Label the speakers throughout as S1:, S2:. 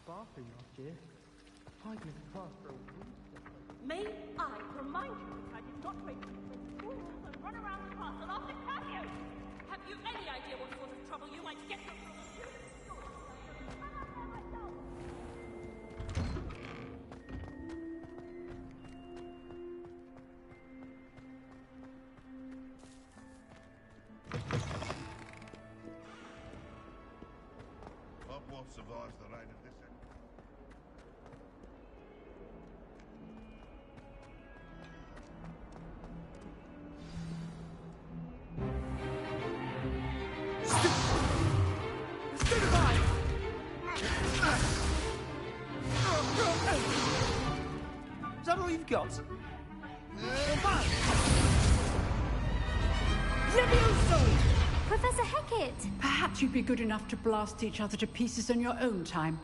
S1: bathroom last year. I just passed for a week.
S2: May I remind you that I did not wait for you to school and run around the castle after curfew? Have you any idea what sort of trouble you might get yourself into?
S3: Hogwarts survives the reign of this end.
S1: Is that all you've got?
S4: Levioso!
S5: Professor Hecat!
S4: Perhaps you'd be good enough to blast each other to pieces on your own time.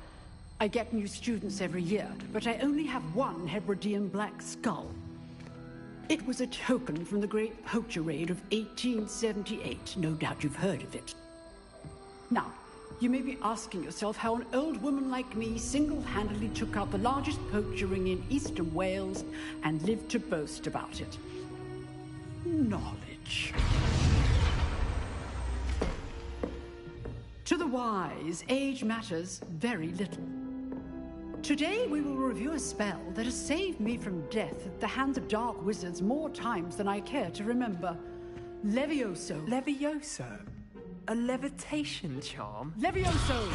S4: I get new students every year, but I only have one Hebridean black skull. It was a token from the Great Poacher Raid of 1878. No doubt you've heard of it. Now, you may be asking yourself how an old woman like me single-handedly took out the largest poacher ring in eastern Wales and lived to boast about it. Knowledge. To the wise, age matters very little. Today we will review a spell that has saved me from death at the hands of dark wizards more times than I care to remember. Levioso.
S1: Levioso? A levitation charm?
S4: Levioso!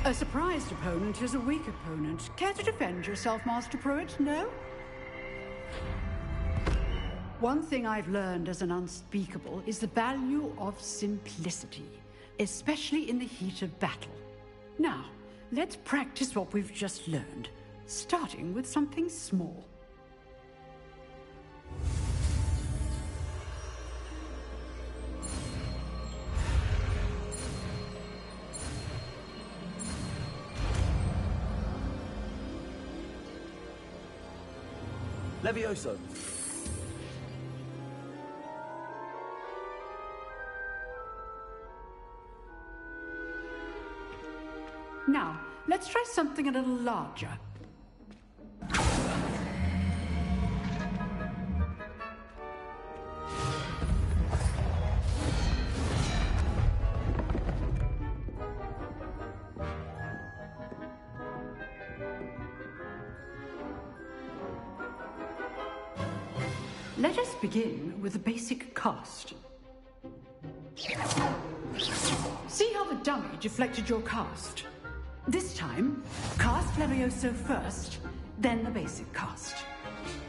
S4: A surprised opponent is a weak opponent. Care to defend yourself, Master Pruitt? No? One thing I've learned as an unspeakable is the value of simplicity, especially in the heat of battle. Now, let's practice what we've just learned, starting with something small.
S1: Levioso.
S4: Now, let's try something a little larger. Let us begin with the basic cast. See how the dummy deflected your cast? This time, cast Levioso first, then the basic cast.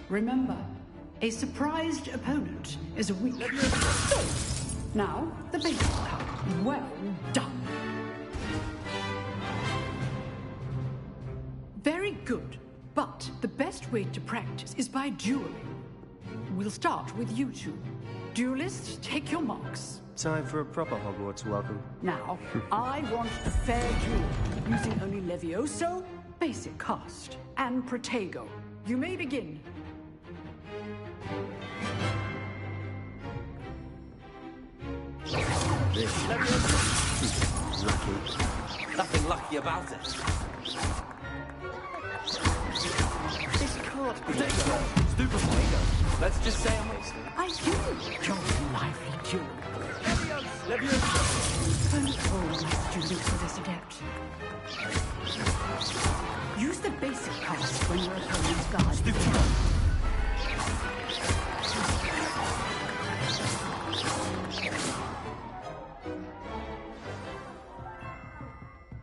S4: Remember, a surprised opponent is a weak... Now, the basic cast. Well done. Very good, but the best way to practice is by dueling. We'll start with you two. Duelists, take your marks.
S6: Time for a proper Hogwarts welcome.
S4: Now, I want a fair duel, using only Levioso, basic cast, and Protego. You may begin.
S6: Lucky.
S1: Nothing lucky about it. This can't be Stupid Protego. Let's just say I'm wasting.
S4: I do enjoy a lively duel.
S1: Levioso!
S4: Only all my students are this adept. Use the basic cast when your opponent's guard is down.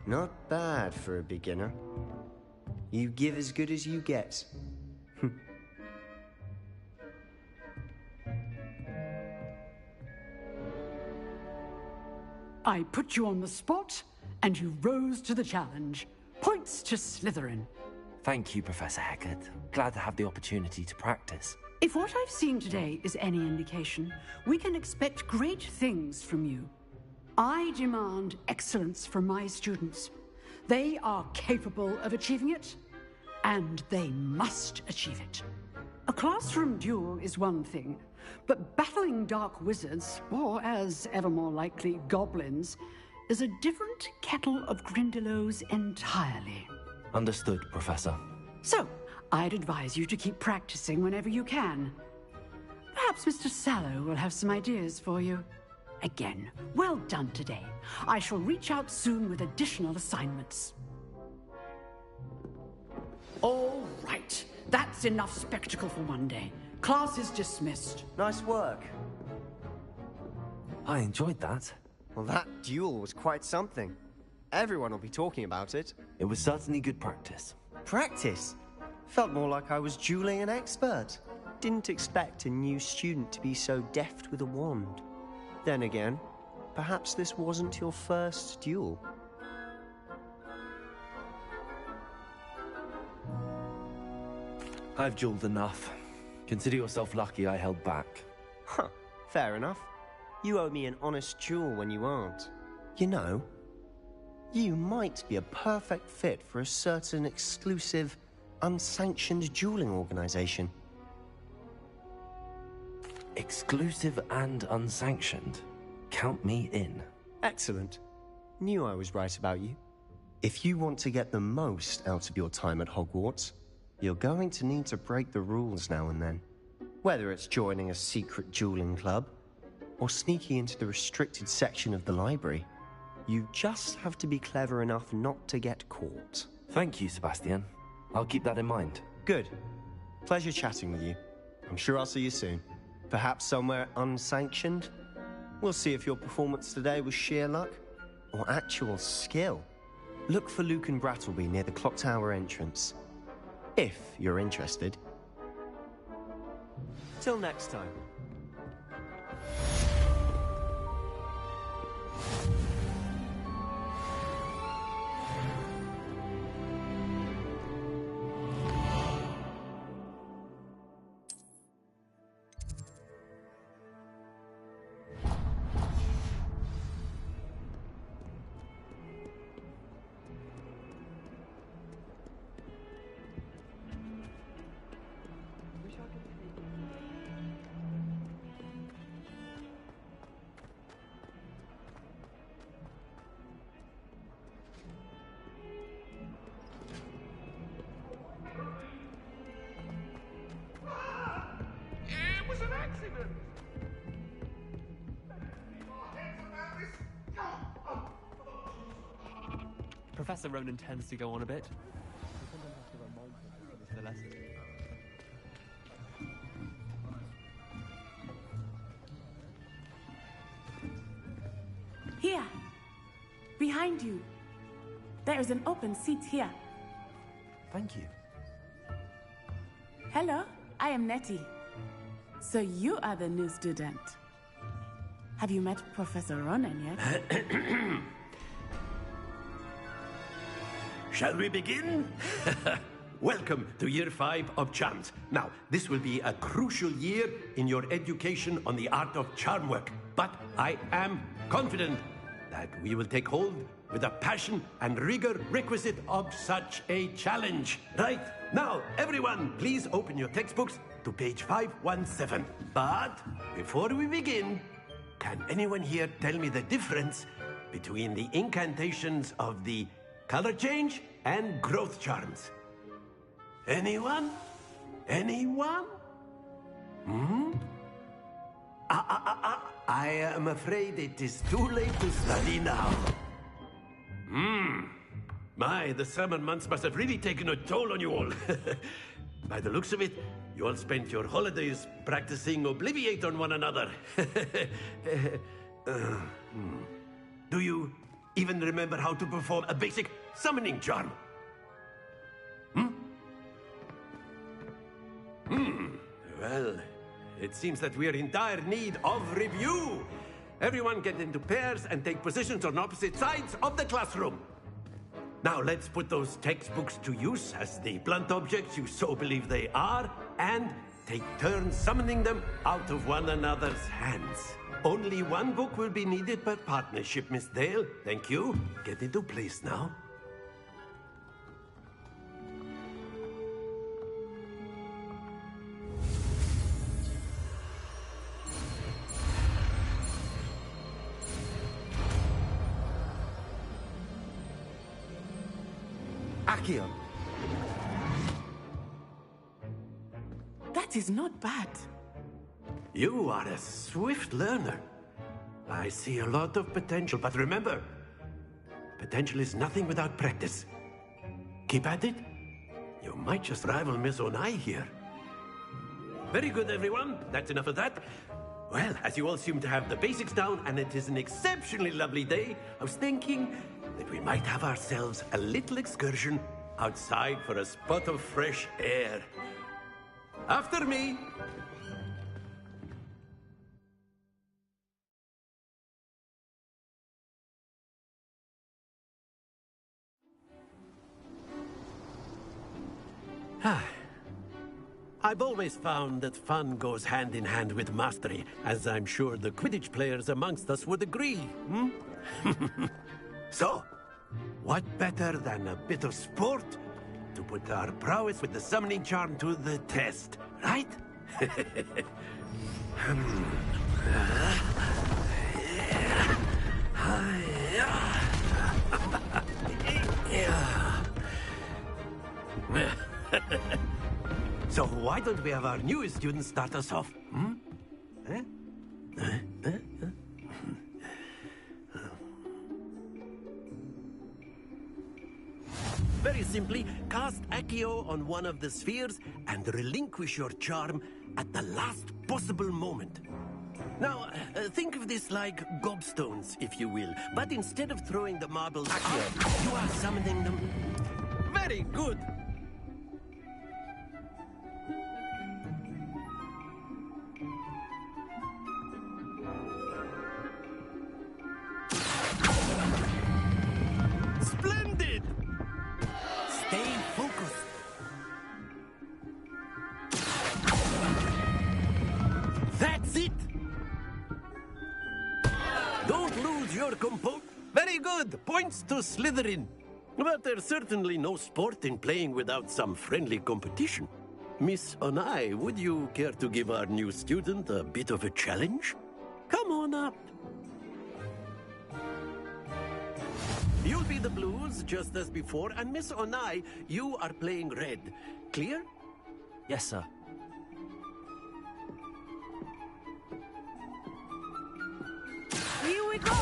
S6: Not bad for a beginner. You give as good as you get.
S4: I put you on the spot, and you rose to the challenge. Points to Slytherin.
S7: Thank you, Professor Hecat. Glad to have the opportunity to practice.
S4: If what I've seen today is any indication, we can expect great things from you. I demand excellence from my students. They are capable of achieving it, and they must achieve it. A classroom duel is one thing, but battling dark wizards, or as ever more likely, goblins, is a different kettle of Grindylows entirely.
S7: Understood, Professor.
S4: So, I'd advise you to keep practicing whenever you can. Perhaps Mr. Sallow will have some ideas for you. Again, well done today. I shall reach out soon with additional assignments. All right. That's enough spectacle for one day. Class is dismissed.
S6: Nice work.
S7: I enjoyed that.
S6: Well, that duel was quite something. Everyone will be talking about it.
S7: It was certainly good practice.
S6: Practice? Felt more like I was dueling an expert. Didn't expect a new student to be so deft with a wand. Then again, perhaps this wasn't your first duel.
S7: I've dueled enough. Consider yourself lucky I held back.
S6: Huh, fair enough. You owe me an honest duel when you aren't. You know, you might be a perfect fit for a certain exclusive, unsanctioned dueling organization.
S7: Exclusive and unsanctioned. Count me in.
S6: Excellent. Knew I was right about you. If you want to get the most out of your time at Hogwarts, you're going to need to break the rules now and then. Whether it's joining a secret dueling club, or sneaking into the restricted section of the library, you just have to be clever enough not to get caught.
S7: Thank you, Sebastian. I'll keep that in mind.
S6: Good. Pleasure chatting with you. I'm sure I'll see you soon. Perhaps somewhere unsanctioned? We'll see if your performance today was sheer luck or actual skill. Look for Luke and Brattleby near the clock tower entrance. If you're interested. Till next time.
S3: It was an accident!
S1: Professor Ronan tends to go on a bit. The lesson.
S5: Here, behind you. There is an open seat here.
S7: Thank you.
S5: Hello, I am Nettie. So you are the new student. Have you met Professor Ronan yet?
S3: Shall we begin? Welcome to Year 5 of Charms. Now, this will be a crucial year in your education on the art of charm work. But I am confident that we will take hold with the passion and rigor requisite of such a challenge. Right, now, everyone, please open your textbooks to page 517. But before we begin, can anyone here tell me the difference between the incantations of the color change and growth charms? Anyone? Anyone? I am afraid it is too late to study now. My, the summer months must have really taken a toll on you all. By the looks of it, you all spent your holidays practicing Obliviate on one another. Do you even remember how to perform a basic summoning charm? Well, it seems that we are in dire need of review. Everyone get into pairs and take positions on opposite sides of the classroom. Now let's put those textbooks to use as the blunt objects you so believe they are, and take turns summoning them out of one another's hands. Only one book will be needed per partnership, Miss Dale. Thank you. Get into place now.
S6: Accio!
S5: That is not bad.
S3: You are a swift learner. I see a lot of potential, but remember, potential is nothing without practice. Keep at it. You might just rival Miss Onai here. Very good, everyone. That's enough of that. Well, as you all seem to have the basics down, and it is an exceptionally lovely day, I was thinking that we might have ourselves a little excursion outside for a spot of fresh air. After me. I've always found that fun goes hand in hand with mastery, as I'm sure the Quidditch players amongst us would agree. So, what better than a bit of sport to put our prowess with the summoning charm to the test, right? So why don't we have our newest student start us off? Very simply, cast Accio on one of the spheres and relinquish your charm at the last possible moment. Now, think of this like gobstones, if you will. But instead of throwing the marbles out, you are summoning them. Very good! Splendid! Stay focused. That's it! Don't lose your composure. Very good! Points to Slytherin. But there's certainly no sport in playing without some friendly competition. Miss Onai, would you care to give our new student a bit of a challenge? Come on up. You'll be the blues, just as before, and Miss Onai, you are playing red. Clear?
S7: Yes, sir.
S5: Here we go!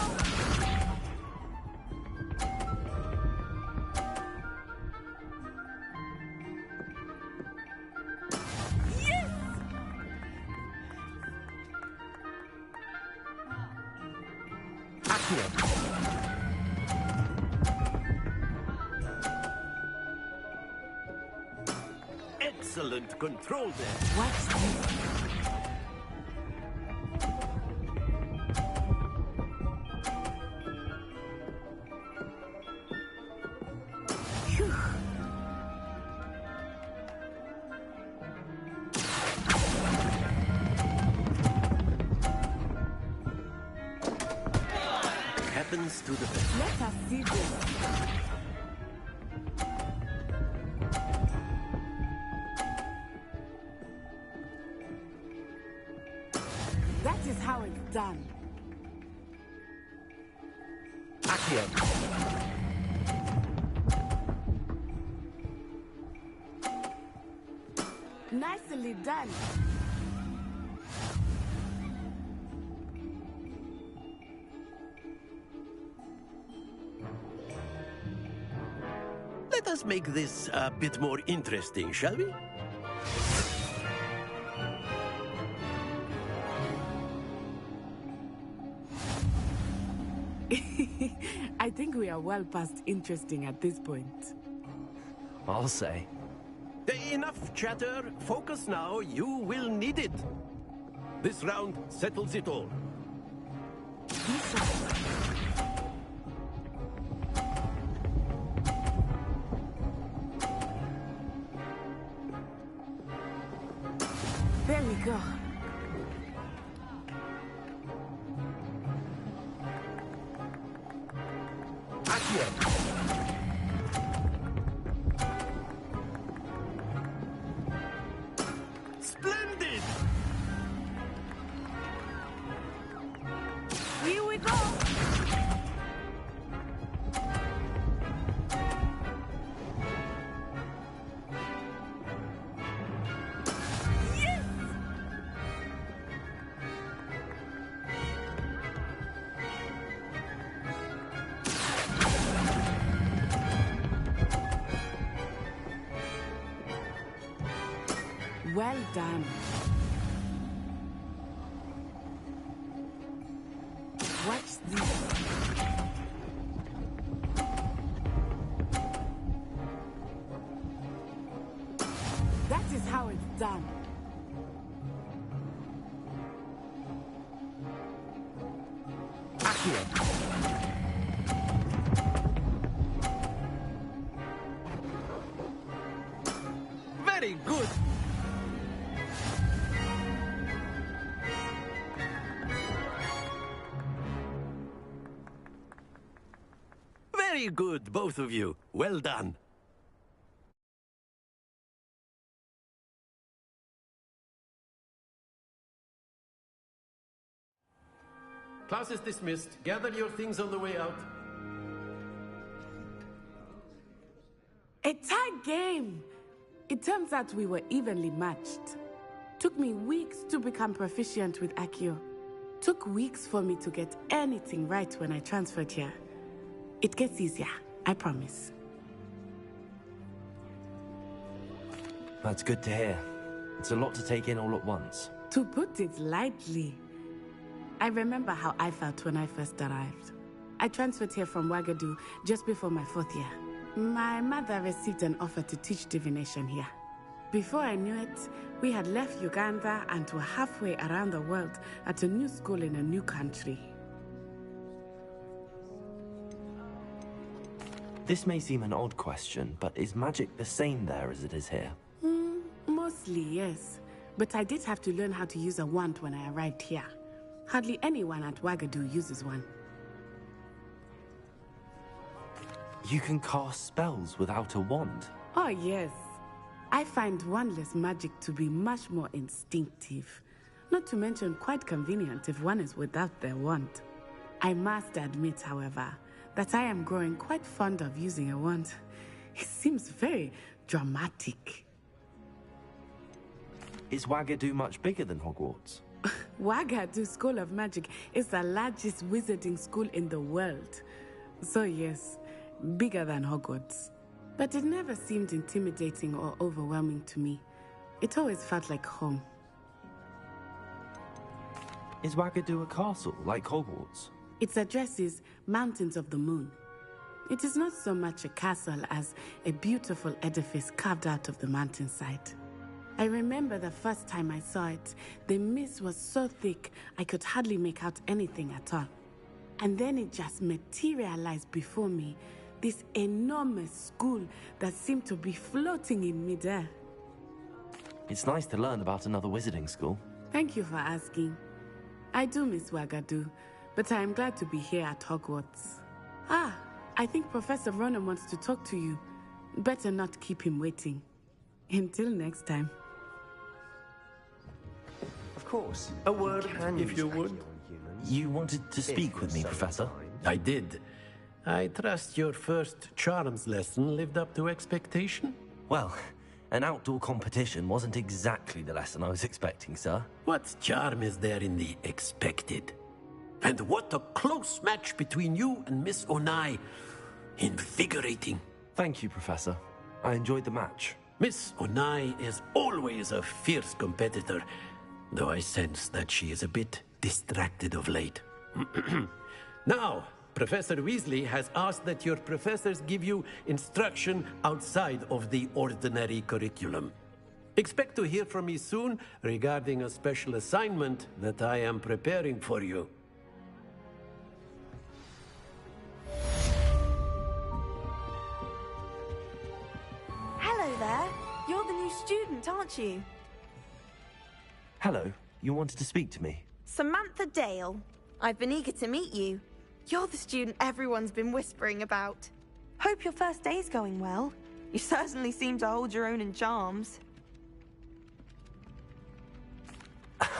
S5: Yes!
S6: Accio!
S3: Excellent control there.
S5: What's this? Phew.
S3: Happens to the best.
S5: Let us see this. That is how it's done.
S6: Accio!
S5: Nicely done.
S3: Let us make this a bit more interesting, shall we?
S5: I think we are well past interesting at this point.
S7: I'll say.
S3: Enough chatter. Focus now. You will need it. This round settles it all.
S5: This side. There we go.
S6: Accio!
S3: Splendid!
S5: Here we go. Well done. Watch this. That is how it's done.
S3: Very good. Very good, both of you. Well done. Class is dismissed. Gather your things on the way out.
S5: A tag game! It turns out we were evenly matched. Took me weeks to become proficient with Accio. Took weeks for me to get anything right when I transferred here. It gets easier, I promise.
S7: That's good to hear. It's a lot to take in all at once.
S5: To put it lightly, I remember how I felt when I first arrived. I transferred here from Wagadu just before my 4th year. My mother received an offer to teach divination here. Before I knew it, we had left Uganda and were halfway around the world at a new school in a new country.
S7: This may seem an odd question, but is magic the same there as it is here?
S5: Mostly, yes. But I did have to learn how to use a wand when I arrived here. Hardly anyone at Wagadu uses one.
S7: You can cast spells without a wand.
S5: Oh, yes. I find wandless magic to be much more instinctive. Not to mention quite convenient if one is without their wand. I must admit, however, that I am growing quite fond of using a wand. It seems very dramatic.
S7: Is Wagadu much bigger than Hogwarts?
S5: Wagadu School of Magic is the largest wizarding school in the world. So yes, bigger than Hogwarts. But it never seemed intimidating or overwhelming to me. It always felt like home.
S7: Is Wagadu a castle, like Hogwarts?
S5: Its address is Mountains of the Moon. It is not so much a castle as a beautiful edifice carved out of the mountainside. I remember the first time I saw it, the mist was so thick I could hardly make out anything at all. And then it just materialized before me, this enormous school that seemed to be floating in midair.
S7: It's nice to learn about another wizarding school.
S5: Thank you for asking. I do miss Wagadu, but I am glad to be here at Hogwarts. Ah, I think Professor Ronan wants to talk to you. Better not keep him waiting. Until next time.
S6: Of course.
S3: A word,
S6: Can
S3: if
S6: use
S3: you
S6: Accio
S3: would.
S6: on humans.
S7: You wanted to speak with me, Professor?
S3: I did. I trust your first charms lesson lived up to expectation?
S7: Well, an outdoor competition wasn't exactly the lesson I was expecting, sir.
S3: What charm is there in the expected? And what a close match between you and Miss Onai. Invigorating.
S7: Thank you, Professor. I enjoyed the match.
S3: Miss Onai is always a fierce competitor, though I sense that she is a bit distracted of late. Now, Professor Weasley has asked that your professors give you instruction outside of the ordinary curriculum. Expect to hear from me soon regarding a special assignment that I am preparing for you.
S8: Hello there. You're the new student, aren't you?
S7: Hello, you wanted to speak to me?
S8: Samantha Dale. I've been eager to meet you. You're the student everyone's been whispering about. Hope your first day's going well. You certainly seem to hold your own in charms.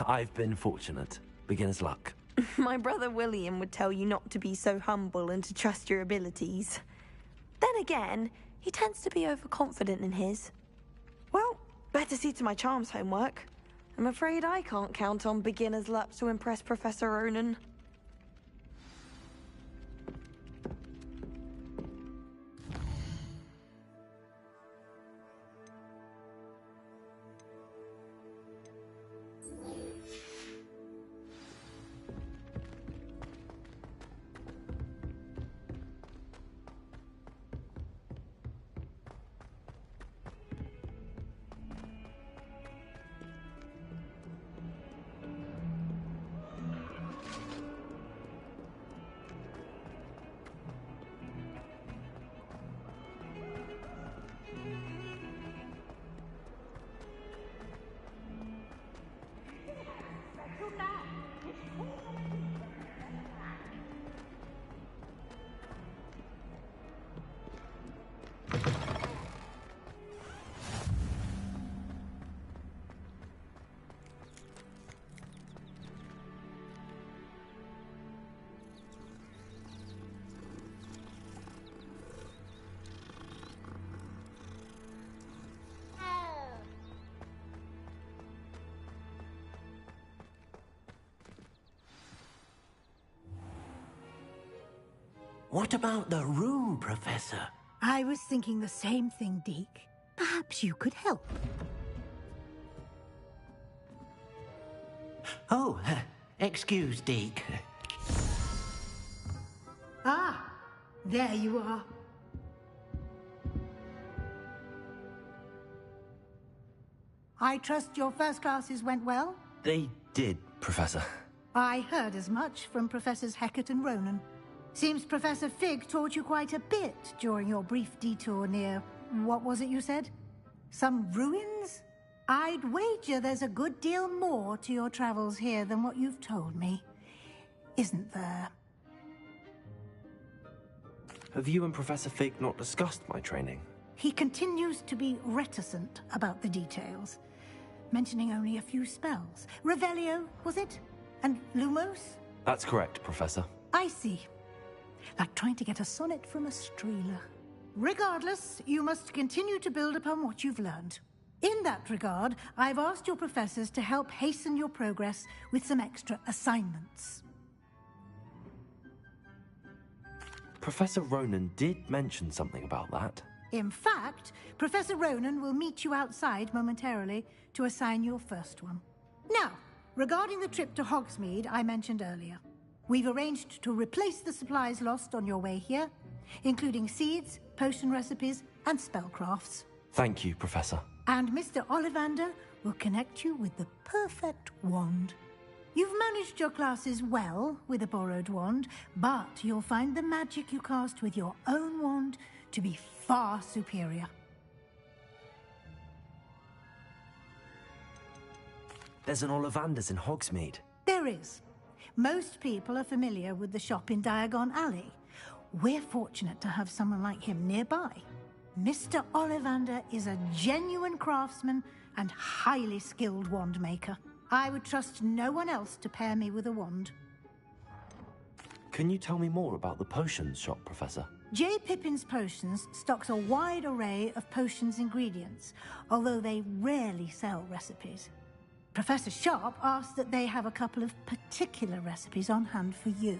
S7: I've been fortunate. Beginner's luck.
S8: My brother William would tell you not to be so humble and to trust your abilities. Then again, he tends to be overconfident in his. Well, better see to my charms homework. I'm afraid I can't count on beginner's luck to impress Professor Ronan.
S3: What about the room, Professor?
S9: I was thinking the same thing, Deke. Perhaps you could help.
S3: Oh, excuse, Deke.
S9: Ah, there you are. I trust your first classes went well?
S7: They did, Professor.
S9: I heard as much from Professors Hecat and Ronan. Seems Professor Fig taught you quite a bit during your brief detour near... what was it you said? Some ruins? I'd wager there's a good deal more to your travels here than what you've told me. Isn't there?
S7: Have you and Professor Fig not discussed my training?
S9: He continues to be reticent about the details, mentioning only a few spells. Revelio, was it? And Lumos?
S7: That's correct, Professor.
S9: I see. Like trying to get a sonnet from a streeler. Regardless, you must continue to build upon what you've learned. In that regard, I've asked your professors to help hasten your progress with some extra assignments.
S7: Professor Ronan did mention something about that.
S9: In fact, Professor Ronan will meet you outside momentarily to assign your first one. Now, regarding the trip to Hogsmeade I mentioned earlier, we've arranged to replace the supplies lost on your way here, including seeds, potion recipes, and spellcrafts.
S7: Thank you, Professor.
S9: And Mr. Ollivander will connect you with the perfect wand. You've managed your classes well with a borrowed wand, but you'll find the magic you cast with your own wand to be far superior.
S7: There's an Ollivander's in Hogsmeade.
S9: There is. Most people are familiar with the shop in Diagon Alley. We're fortunate to have someone like him nearby. Mr. Ollivander is a genuine craftsman and highly skilled wand maker. I would trust no one else to pair me with a wand.
S7: Can you tell me more about the potions shop, Professor?
S9: J. Pippin's Potions stocks a wide array of potions ingredients, although they rarely sell recipes. Professor Sharp asked that they have a couple of particular recipes on hand for you.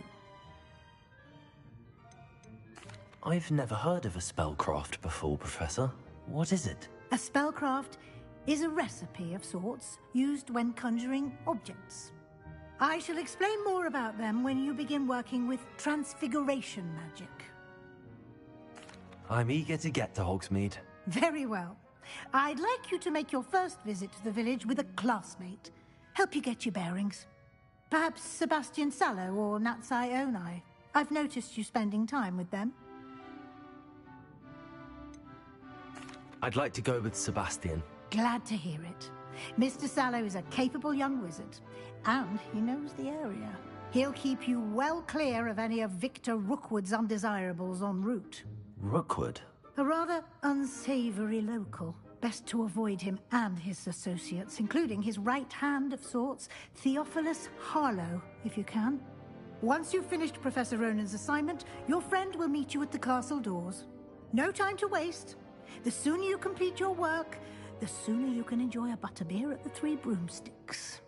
S7: I've never heard of a spellcraft before, Professor. What is it?
S9: A spellcraft is a recipe of sorts used when conjuring objects. I shall explain more about them when you begin working with transfiguration magic.
S7: I'm eager to get to Hogsmeade.
S9: Very well. I'd like you to make your first visit to the village with a classmate. Help you get your bearings. Perhaps Sebastian Sallow or Natsai Onai. I've noticed you spending time with them.
S7: I'd like to go with Sebastian.
S9: Glad to hear it. Mr. Sallow is a capable young wizard, and he knows the area. He'll keep you well clear of any of Victor Rookwood's undesirables en route.
S7: Rookwood?
S9: A rather unsavory local. Best to avoid him and his associates, including his right hand of sorts, Theophilus Harlow, if you can. Once you've finished Professor Ronan's assignment, your friend will meet you at the castle doors. No time to waste. The sooner you complete your work, the sooner you can enjoy a butterbeer at the Three Broomsticks.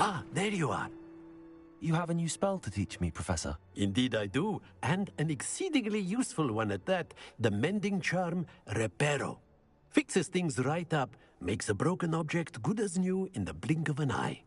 S3: Ah, there you are.
S7: You have a new spell to teach me, Professor.
S3: Indeed I do, and an exceedingly useful one at that. The mending charm, Reparo. Fixes things right up, makes a broken object good as new in the blink of an eye.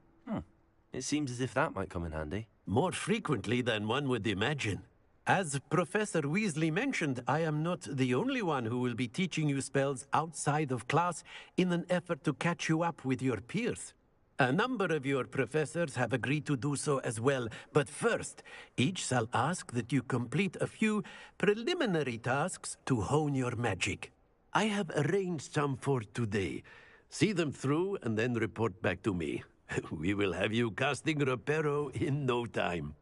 S7: It seems as if that might come in handy.
S3: More frequently than one would imagine. As Professor Weasley mentioned, I am not the only one who will be teaching you spells outside of class in an effort to catch you up with your peers. A number of your professors have agreed to do so as well, but first, each shall ask that you complete a few preliminary tasks to hone your magic. I have arranged some for today. See them through and then report back to me. We will have you casting Reparo in no time.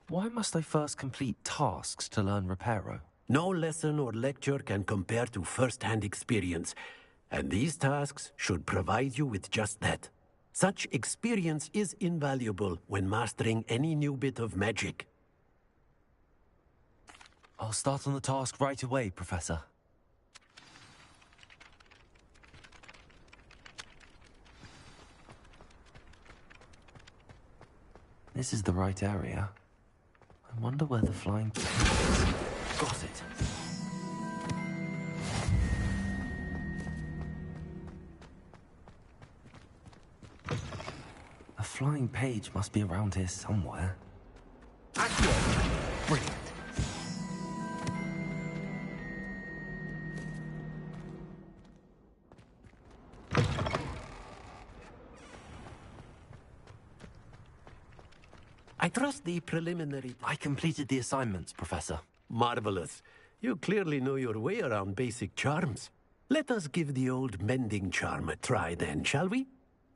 S7: Why must I first complete tasks to learn Reparo?
S3: No lesson or lecture can compare to first-hand experience. And these tasks should provide you with just that. Such experience is invaluable when mastering any new bit of magic.
S7: I'll start on the task right away, Professor. This is the right area. I wonder where the flying... Got it. A flying page must be around here somewhere. Accio! Brilliant.
S3: I trust the preliminary...
S7: I completed the assignments, Professor.
S3: Marvelous. You clearly know your way around basic charms. Let us give the old mending charm a try then, shall we?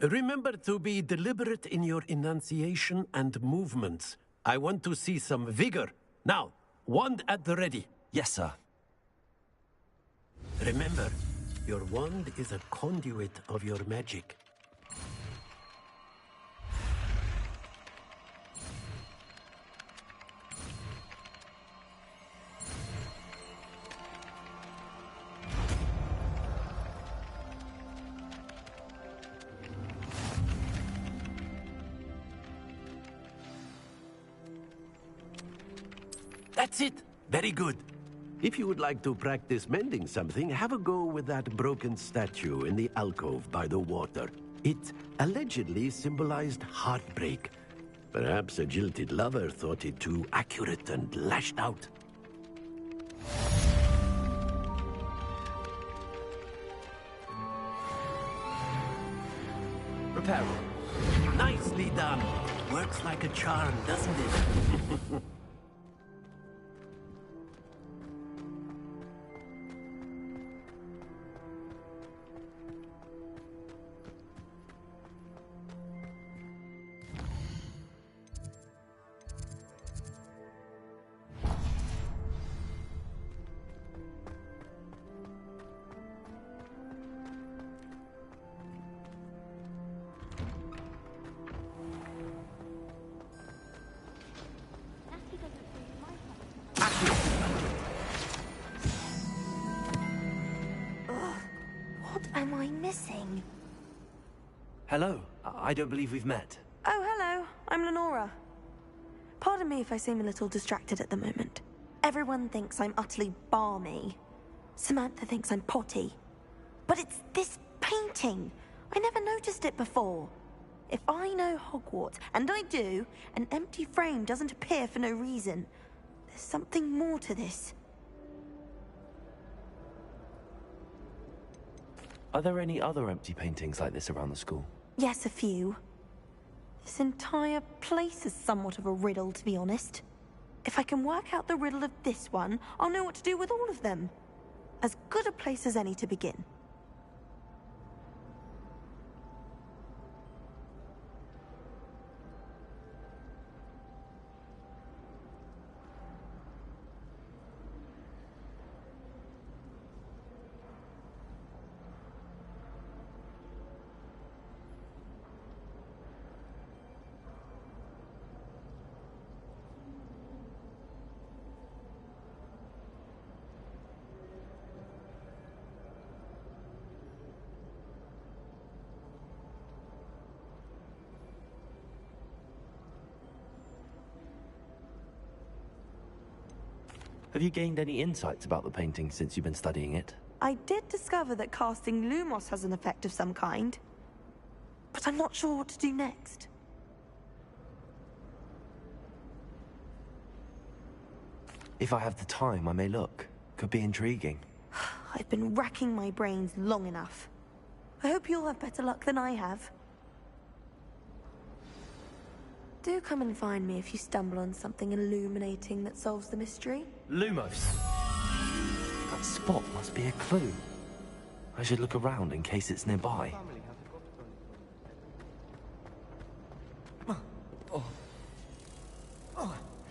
S3: Remember to be deliberate in your enunciation and movements. I want to see some vigor. Now, wand at the ready.
S7: Yes, sir.
S3: Remember, your wand is a conduit of your magic. That's it. Very good. If you would like to practice mending something, have a go with that broken statue in the alcove by the water. It allegedly symbolized heartbreak. Perhaps a jilted lover thought it too accurate and lashed out.
S7: Repair.
S3: Nicely done. Works like a charm, doesn't it?
S8: Am I missing?
S7: Hello. I don't believe we've met.
S8: Oh, hello. I'm Lenora. Pardon me if I seem a little distracted at the moment. Everyone thinks I'm utterly balmy. Samantha thinks I'm potty. But it's this painting. I never noticed it before. If I know Hogwarts, and I do, an empty frame doesn't appear for no reason. There's something more to this.
S7: Are there any other empty paintings like this around the school?
S8: Yes, a few. This entire place is somewhat of a riddle, to be honest. If I can work out the riddle of this one, I'll know what to do with all of them. As good a place as any to begin.
S7: Have you gained any insights about the painting since you've been studying it?
S8: I did discover that casting Lumos has an effect of some kind. But I'm not sure what to do next.
S7: If I have the time, I may look. Could be intriguing.
S8: I've been racking my brains long enough. I hope you'll have better luck than I have. Do come and find me if you stumble on something illuminating that solves the mystery.
S7: Lumos! That spot must be a clue. I should look around in case it's nearby.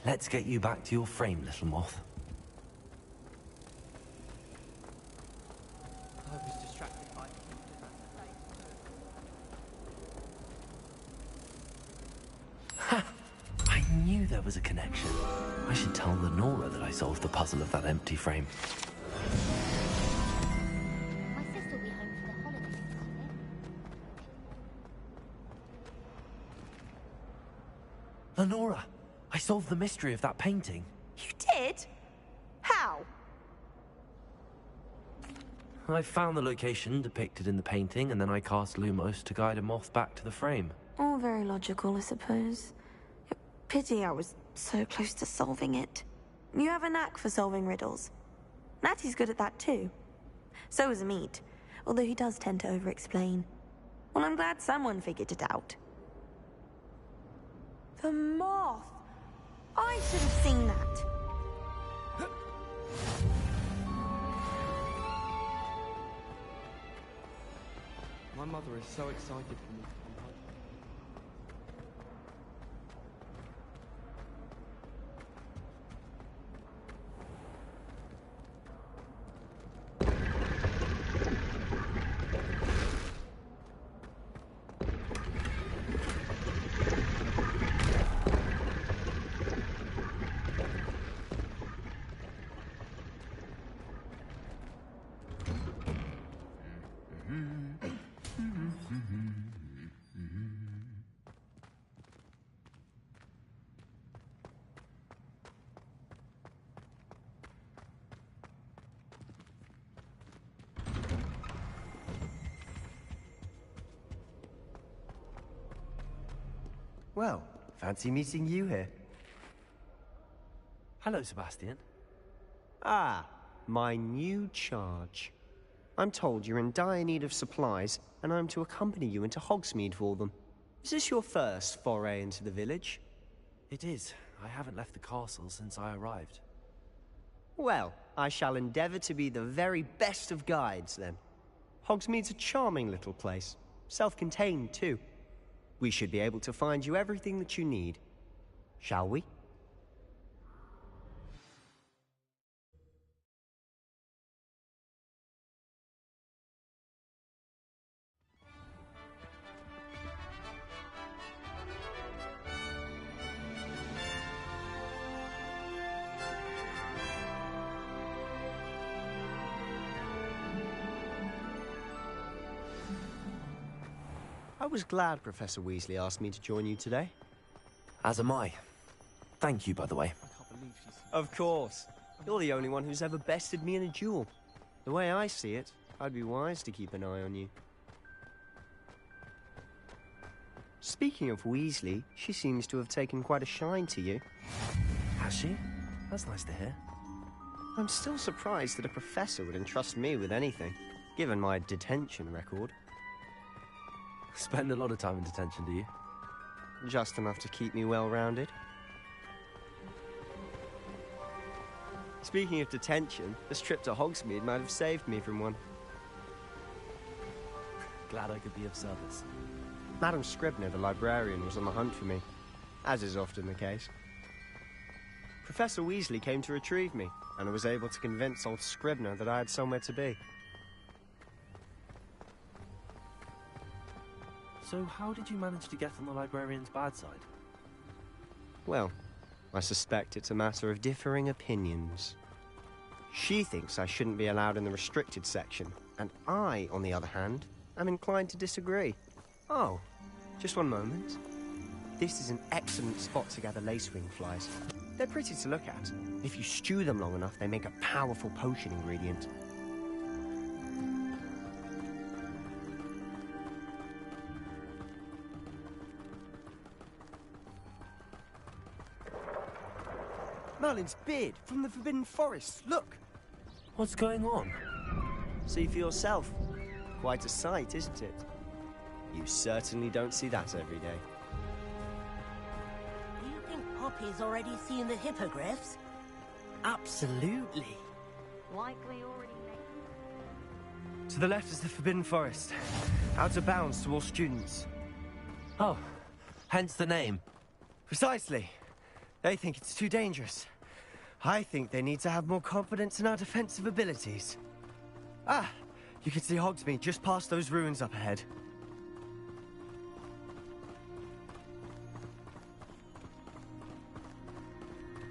S7: Let's get you back to your frame, little moth.
S1: I was distracted by...
S7: there was a connection. I should tell Lenora that I solved the puzzle of that empty frame.
S10: My sister will be home for the holidays this year.
S7: Lenora, I solved the mystery of that painting.
S8: You did? How?
S7: I found the location depicted in the painting, and then I cast Lumos to guide a moth back to the frame.
S8: All very logical, I suppose. Pity I was so close to solving it. You have a knack for solving riddles. Natty's good at that too. So is Amit, although he does tend to over-explain. Well, I'm glad someone figured it out. The moth! I should have seen that.
S1: My mother is so excited for me.
S6: Well, fancy meeting you here.
S7: Hello, Sebastian.
S6: Ah, my new charge. I'm told you're in dire need of supplies, and I'm to accompany you into Hogsmeade for them. Is this your first foray into the village?
S7: It is. I haven't left the castle since I arrived.
S6: Well, I shall endeavor to be the very best of guides, then. Hogsmeade's a charming little place. Self-contained, too. We should be able to find you everything that you need. Shall we? I was glad Professor Weasley asked me to join you today.
S7: As am I. Thank you, by the way.
S1: I can't believe she's...
S6: Of course. You're the only one who's ever bested me in a duel. The way I see it, I'd be wise to keep an eye on you. Speaking of Weasley, she seems to have taken quite a shine to you.
S7: Has she? That's nice to hear.
S6: I'm still surprised that a professor would entrust me with anything, given my detention record.
S7: Spend a lot of time in detention, do you?
S6: Just enough to keep me well-rounded. Speaking of detention, this trip to Hogsmeade might have saved me from one.
S7: Glad I could be of service.
S6: Madam Scribner, the librarian, was on the hunt for me, as is often the case. Professor Weasley came to retrieve me, and I was able to convince old Scribner that I had somewhere to be.
S7: So how did you manage to get on the librarian's bad side?
S6: Well, I suspect it's a matter of differing opinions. She thinks I shouldn't be allowed in the restricted section, and I, on the other hand, am inclined to disagree. Oh, just one moment. This is an excellent spot to gather lacewing flies. They're pretty to look at. If you stew them long enough, they make a powerful potion ingredient. Merlin's beard from the Forbidden Forest. Look!
S7: What's going on?
S6: See for yourself. Quite a sight, isn't it? You certainly don't see that every day.
S11: Do you think Poppy's already seen the hippogriffs?
S6: Absolutely.
S8: Likely already made.
S6: To the left is the Forbidden Forest. Out of bounds to all students.
S7: Oh, hence the name.
S6: Precisely. They think it's too dangerous. I think they need to have more confidence in our defensive abilities. Ah, you can see Hogsmeade just past those ruins up ahead.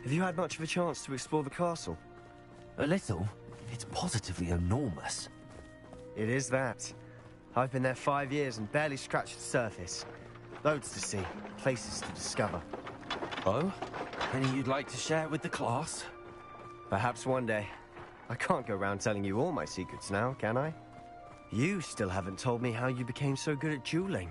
S6: Have you had much of a chance to explore the castle?
S7: A little. It's positively enormous.
S6: It is that. I've been there 5 years and barely scratched the surface. Loads to see, places to discover.
S7: Oh? Any you'd like to share with the class?
S6: Perhaps one day. I can't go around telling you all my secrets now, can I? You still haven't told me how you became so good at dueling.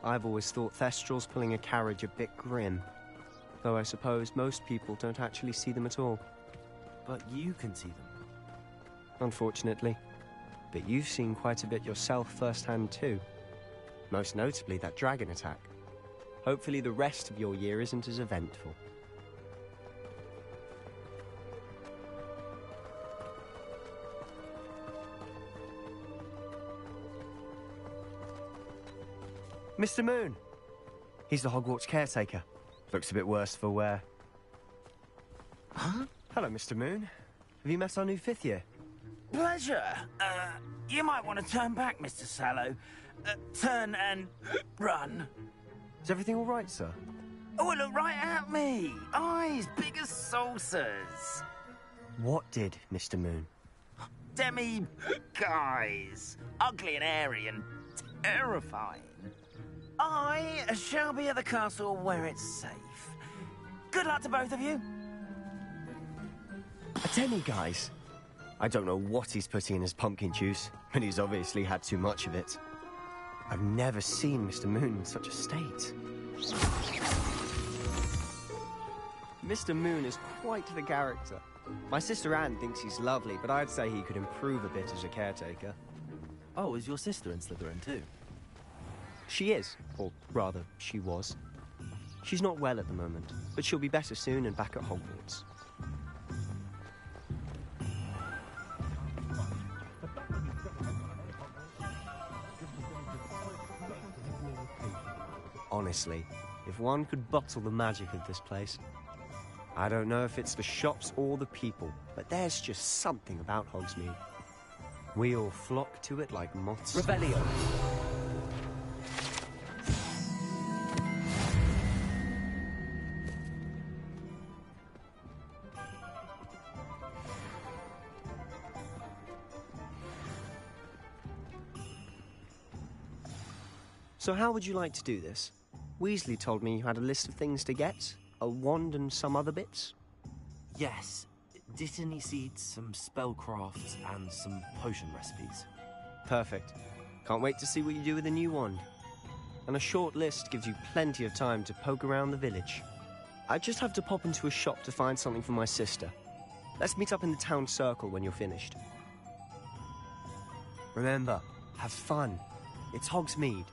S6: I've always thought Thestrals pulling a carriage a bit grim. Though I suppose most people don't actually see them at all.
S7: But you can see them.
S6: Unfortunately. But you've seen quite a bit yourself firsthand too. Most notably that dragon attack. Hopefully the rest of your year isn't as eventful. Mr. Moon! He's the Hogwarts caretaker. Looks a bit worse for wear.
S7: Huh?
S6: Hello, Mr. Moon. Have you met our new 5th year?
S12: Pleasure. You might want to turn back, Mr. Sallow. Turn and run.
S6: Is everything all right, sir?
S12: Oh, look right at me. Eyes big as saucers.
S6: What did, Mr. Moon?
S12: Demi guys. Ugly and airy and terrifying. I shall be at the castle where it's safe. Good luck to both of you.
S6: A demi-guise? I don't know what he's putting in his pumpkin juice, but he's obviously had too much of it. I've never seen Mr. Moon in such a state. Mr. Moon is quite the character. My sister Anne thinks he's lovely, but I'd say he could improve a bit as a caretaker.
S7: Oh, is your sister in Slytherin too?
S6: She is, or rather, she was. She's not well at the moment, but she'll be better soon and back at Hogwarts. Honestly, if one could bottle the magic of this place. I don't know if it's the shops or the people, but there's just something about Hogsmeade. We all flock to it like moths.
S7: Revelio!
S6: So how would you like to do this? Weasley told me you had a list of things to get, a wand and some other bits.
S7: Yes. Dittany seeds, some spellcrafts, and some potion recipes.
S6: Perfect. Can't wait to see what you do with the new wand. And a short list gives you plenty of time to poke around the village. I just have to pop into a shop to find something for my sister. Let's meet up in the town circle when you're finished. Remember, have fun. It's Hogsmeade.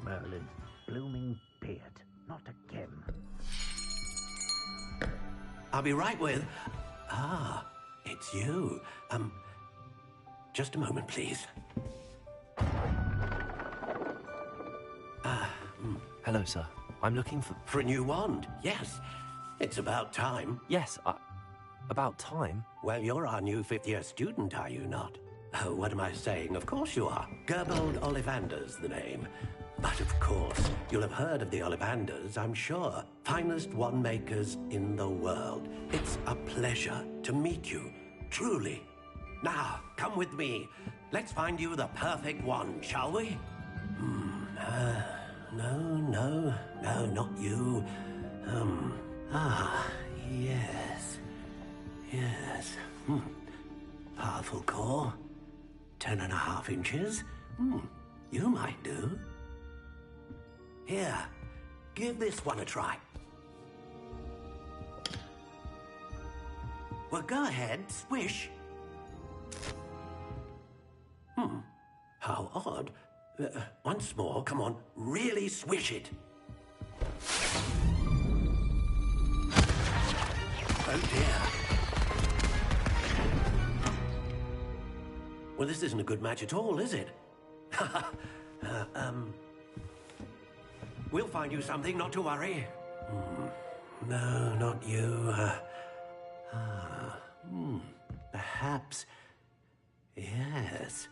S12: Merlin, blooming beard. Not again.
S3: I'll be right with... Ah, it's you. Just a moment, please.
S7: Hello, sir. I'm looking for...
S3: For a new wand, yes. It's about time.
S7: Yes, about time?
S3: Well, you're our new 5th-year student, are you not? Oh, what am I saying? Of course you are. Gerbold Ollivander's the name. But of course, you'll have heard of the Ollivanders, I'm sure. Finest wand makers in the world. It's a pleasure to meet you, truly. Now, come with me. Let's find you the perfect wand, shall we? No, not you. Yes. Powerful core. 10.5 inches. You might do. Here, give this one a try. Well, go ahead, swish. How odd. Once more, come on, really swish it. Oh dear. Well, this isn't a good match at all, is it? We'll find you something, not to worry. No, not you. Perhaps... Yes.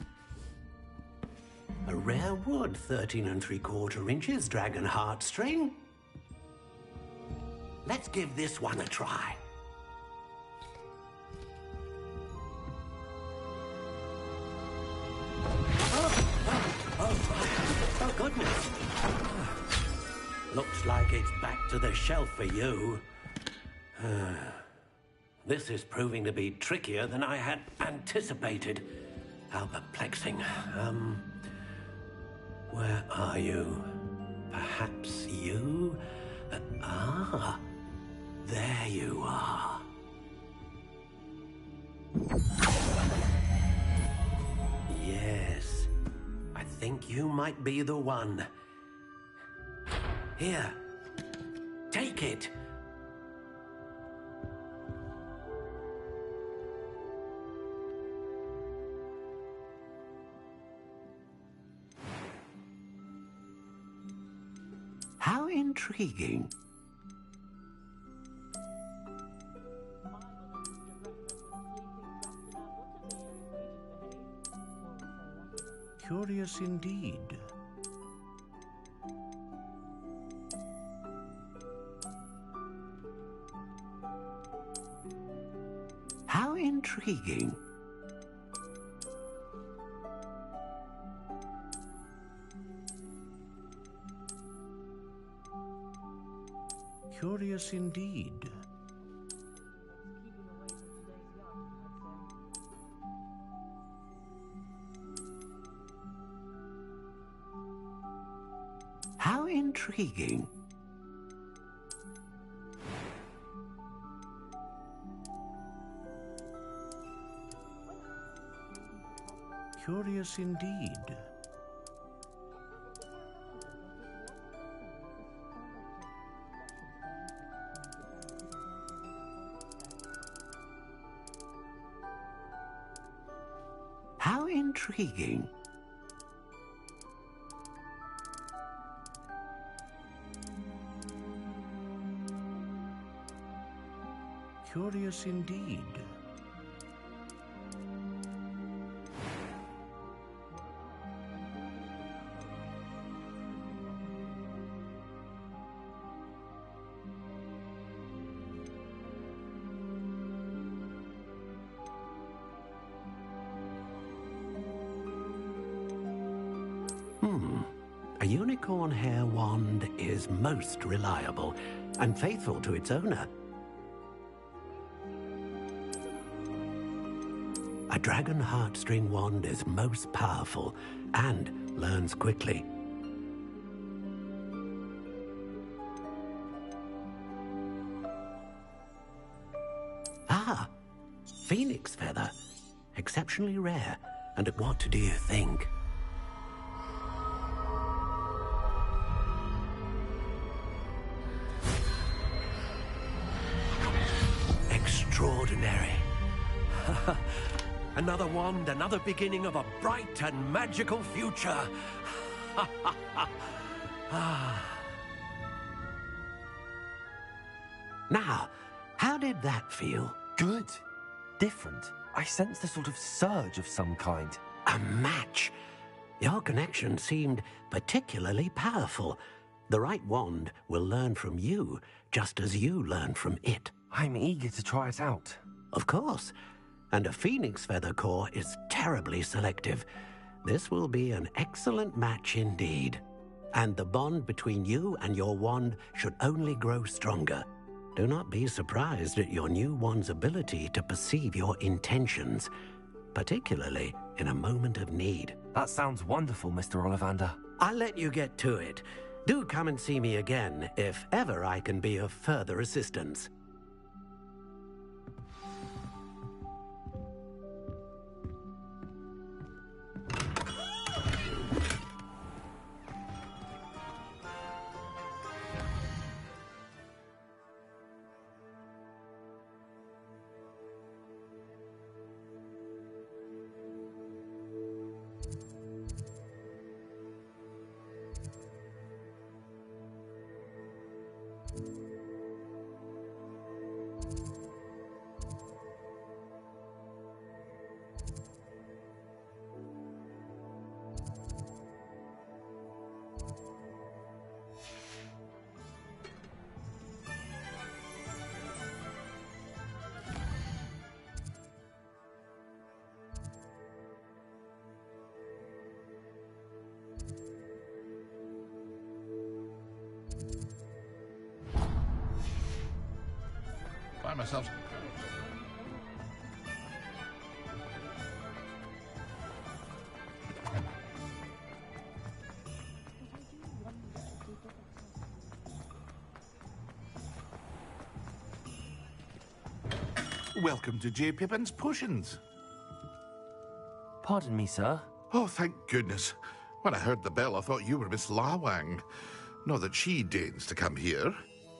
S3: A rare wood, 13 3/4 inches, dragon heartstring. Let's give this one a try. Oh, goodness. Looks like it's back to the shelf for you. This is proving to be trickier than I had anticipated. How perplexing. Where are you? Perhaps you? There you are. Yes, I think you might be the one. Here, take it. How intriguing.
S13: Curious indeed.
S3: How intriguing.
S13: Curious indeed.
S3: How intriguing.
S13: Curious indeed.
S3: How intriguing.
S13: Curious indeed.
S3: A unicorn hair wand is most reliable and faithful to its owner. A dragon heartstring wand is most powerful and learns quickly. Ah, phoenix feather. Exceptionally rare. And what do you think? Extraordinary. Another wand, another beginning of a bright and magical future. Now, how did that feel?
S7: Good. Different. I sensed a sort of surge of some kind.
S3: A match. Your connection seemed particularly powerful. The right wand will learn from you, just as you learn from it.
S7: I'm eager to try it out.
S3: Of course. And a phoenix feather core is terribly selective. This will be an excellent match indeed. And the bond between you and your wand should only grow stronger. Do not be surprised at your new wand's ability to perceive your intentions, particularly in a moment of need.
S7: That sounds wonderful, Mr. Ollivander.
S3: I'll let you get to it. Do come and see me again if ever I can be of further assistance.
S14: myself. Welcome to J. Pippin's Potions.
S7: Pardon me, sir.
S14: Oh, thank goodness. When I heard the bell, I thought you were Miss Lawang. Not that she deigns to come here.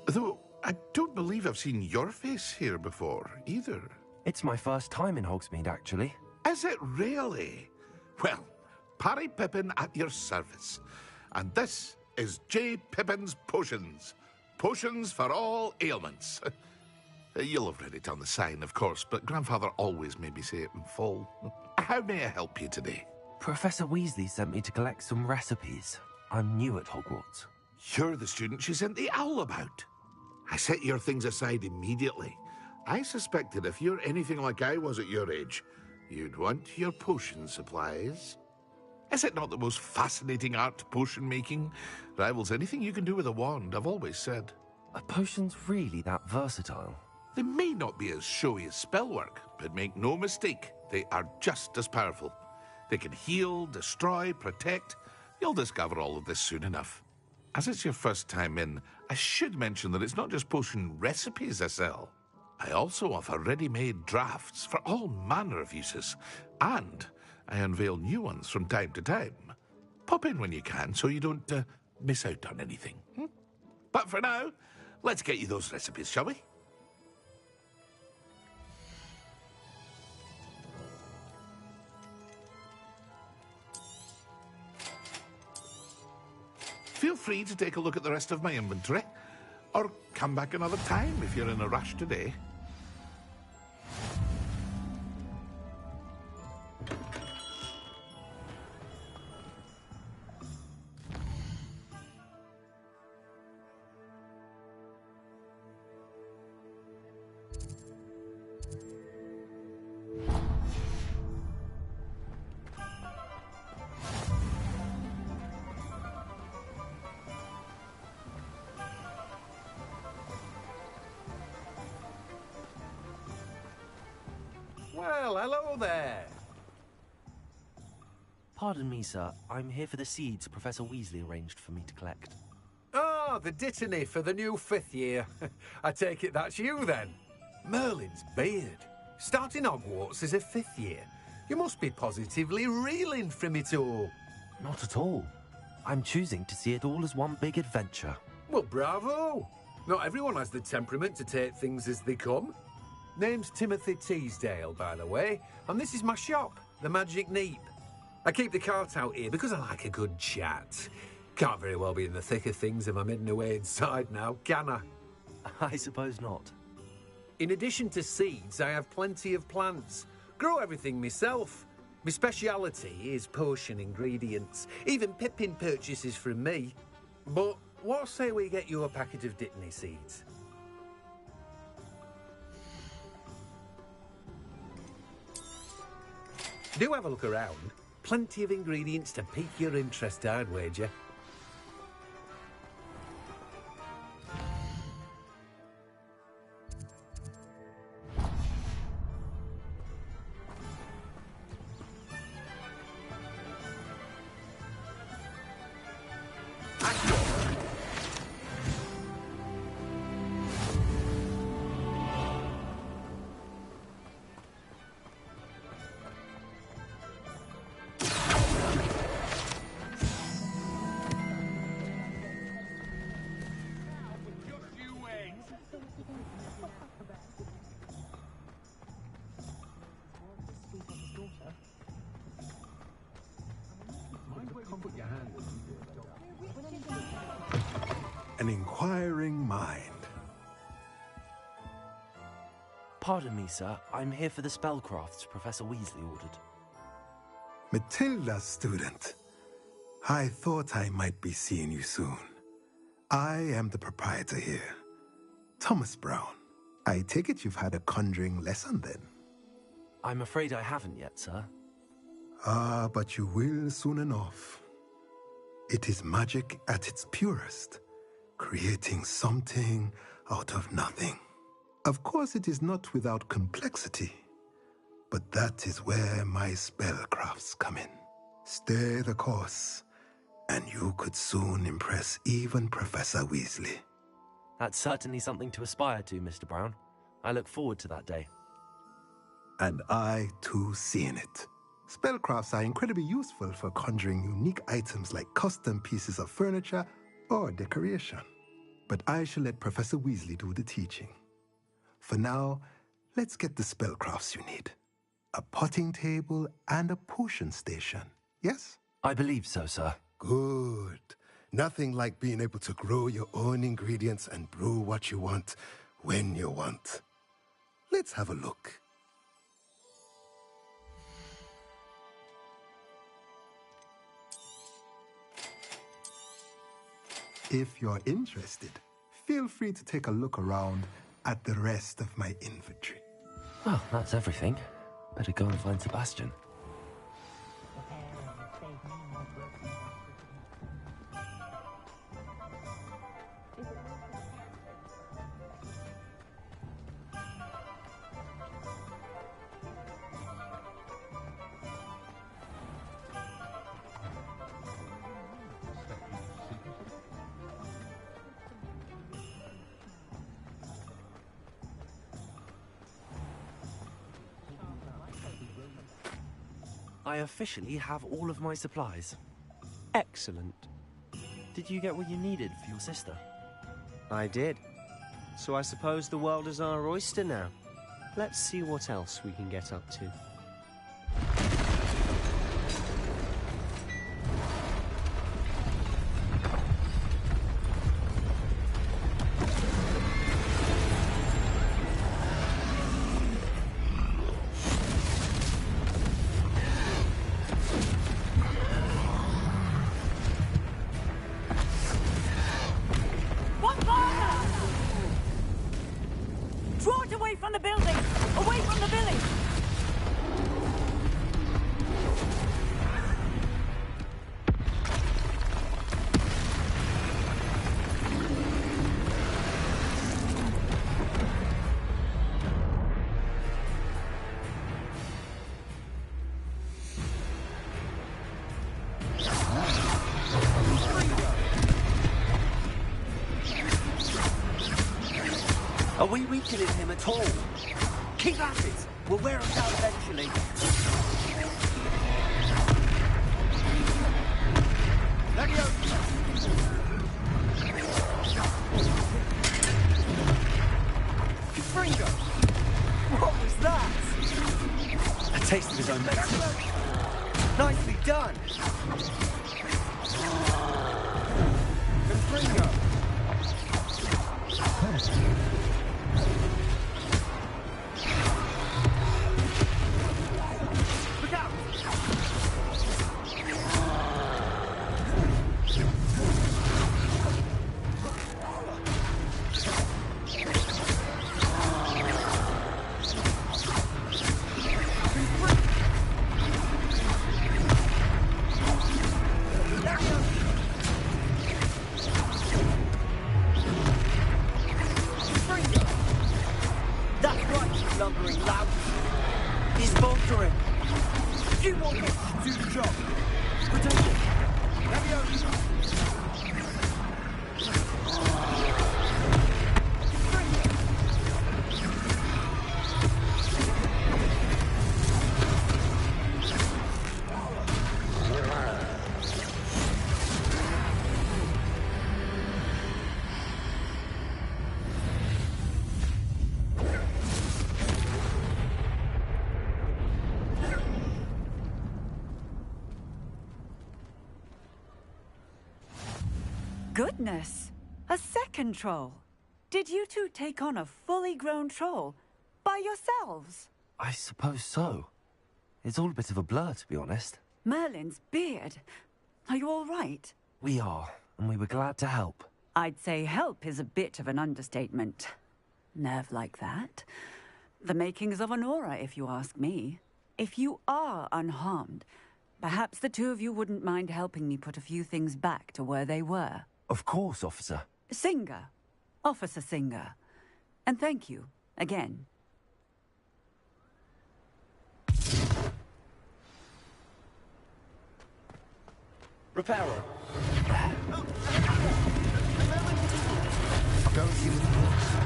S14: Though, I don't believe I've seen your face here before, either.
S7: It's my first time in Hogsmeade, actually.
S14: Is it really? Well, Parry Pippin at your service. And this is J. Pippin's Potions. Potions for all ailments. You'll have read it on the sign, of course, but Grandfather always made me say it in full. How may I help you today?
S7: Professor Weasley sent me to collect some recipes. I'm new at Hogwarts.
S14: You're the student she sent the owl about. I set your things aside immediately. I suspected if you're anything like I was at your age, you'd want your potion supplies. Is it not the most fascinating art, potion making? Rivals anything you can do with a wand, I've always said.
S7: Are potions really that versatile?
S14: They may not be as showy as spellwork, but make no mistake, they are just as powerful. They can heal, destroy, protect. You'll discover all of this soon enough. As it's your first time in, I should mention that it's not just potion recipes I sell. I also offer ready-made drafts for all manner of uses, and I unveil new ones from time to time. Pop in when you can so you don't miss out on anything. But for now, let's get you those recipes, shall we? Feel free to take a look at the rest of my inventory, or come back another time if you're in a rush today.
S15: Well, hello there.
S7: Pardon me, sir. I'm here for the seeds Professor Weasley arranged for me to collect.
S15: Oh, the dittany for the new 5th year. I take it that's you, then. Merlin's beard. Starting Hogwarts as a 5th year. You must be positively reeling from it all.
S7: Not at all. I'm choosing to see it all as one big adventure.
S15: Well, bravo. Not everyone has the temperament to take things as they come. Name's Timothy Teasdale, by the way, and this is my shop, the Magic Neep. I keep the cart out here because I like a good chat. Can't very well be in the thick of things if I'm hidden away inside now, can I?
S7: I suppose not.
S15: In addition to seeds, I have plenty of plants. Grow everything myself. My speciality is potion ingredients. Even Pippin purchases from me. But what say we get you a packet of dittany seeds? Do have a look around. Plenty of ingredients to pique your interest, I'd wager.
S16: An inquiring mind.
S7: Pardon me, sir. I'm here for the spellcrafts Professor Weasley ordered.
S16: Matilda, student. I thought I might be seeing you soon. I am the proprietor here, Thomas Brown. I take it you've had a conjuring lesson then?
S7: I'm afraid I haven't yet, sir.
S16: Ah, but you will soon enough. It is magic at its purest, creating something out of nothing. Of course, it is not without complexity, but that is where my spellcrafts come in. Stay the course, and you could soon impress even Professor Weasley.
S7: That's certainly something to aspire to, Mr. Brown. I look forward to that day.
S16: And I, too, see in it. Spellcrafts are incredibly useful for conjuring unique items like custom pieces of furniture or decoration. But I shall let Professor Weasley do the teaching. For now, let's get the spellcrafts you need. A potting table and a potion station, yes?
S7: I believe so, sir.
S16: Good. Nothing like being able to grow your own ingredients and brew what you want when you want. Let's have a look. If you're interested, feel free to take a look around at the rest of my inventory.
S7: Well, that's everything. Better go and find Sebastian. I officially have all of my supplies.
S6: Excellent.
S7: Did you get what you needed for your sister?
S6: I did. So I suppose the world is our oyster now. Let's see what else we can get up to.
S2: Draw it away from the building! Away from the village!
S7: Are we weakening him at all? Keep at it! We'll wear him down eventually. Let go! Fringo! What was that? A taste of his own medicine. Nicely done! Fringo! Lumbering loud. He's faltering. You want us to do the job. Protect him.
S17: Goodness! A second troll! Did you two take on a fully grown troll? By yourselves?
S7: I suppose so. It's all a bit of a blur, to be honest.
S17: Merlin's beard. Are you all right?
S7: We are, and we were glad to help.
S17: I'd say help is a bit of an understatement. Nerve like that. The makings of an aura, if you ask me. If you are unharmed, perhaps the two of you wouldn't mind helping me put a few things back to where they were.
S7: Of course, officer.
S17: Singer. Officer Singer. And thank you, Again.
S7: Reparo.
S6: I'll go and see what it is.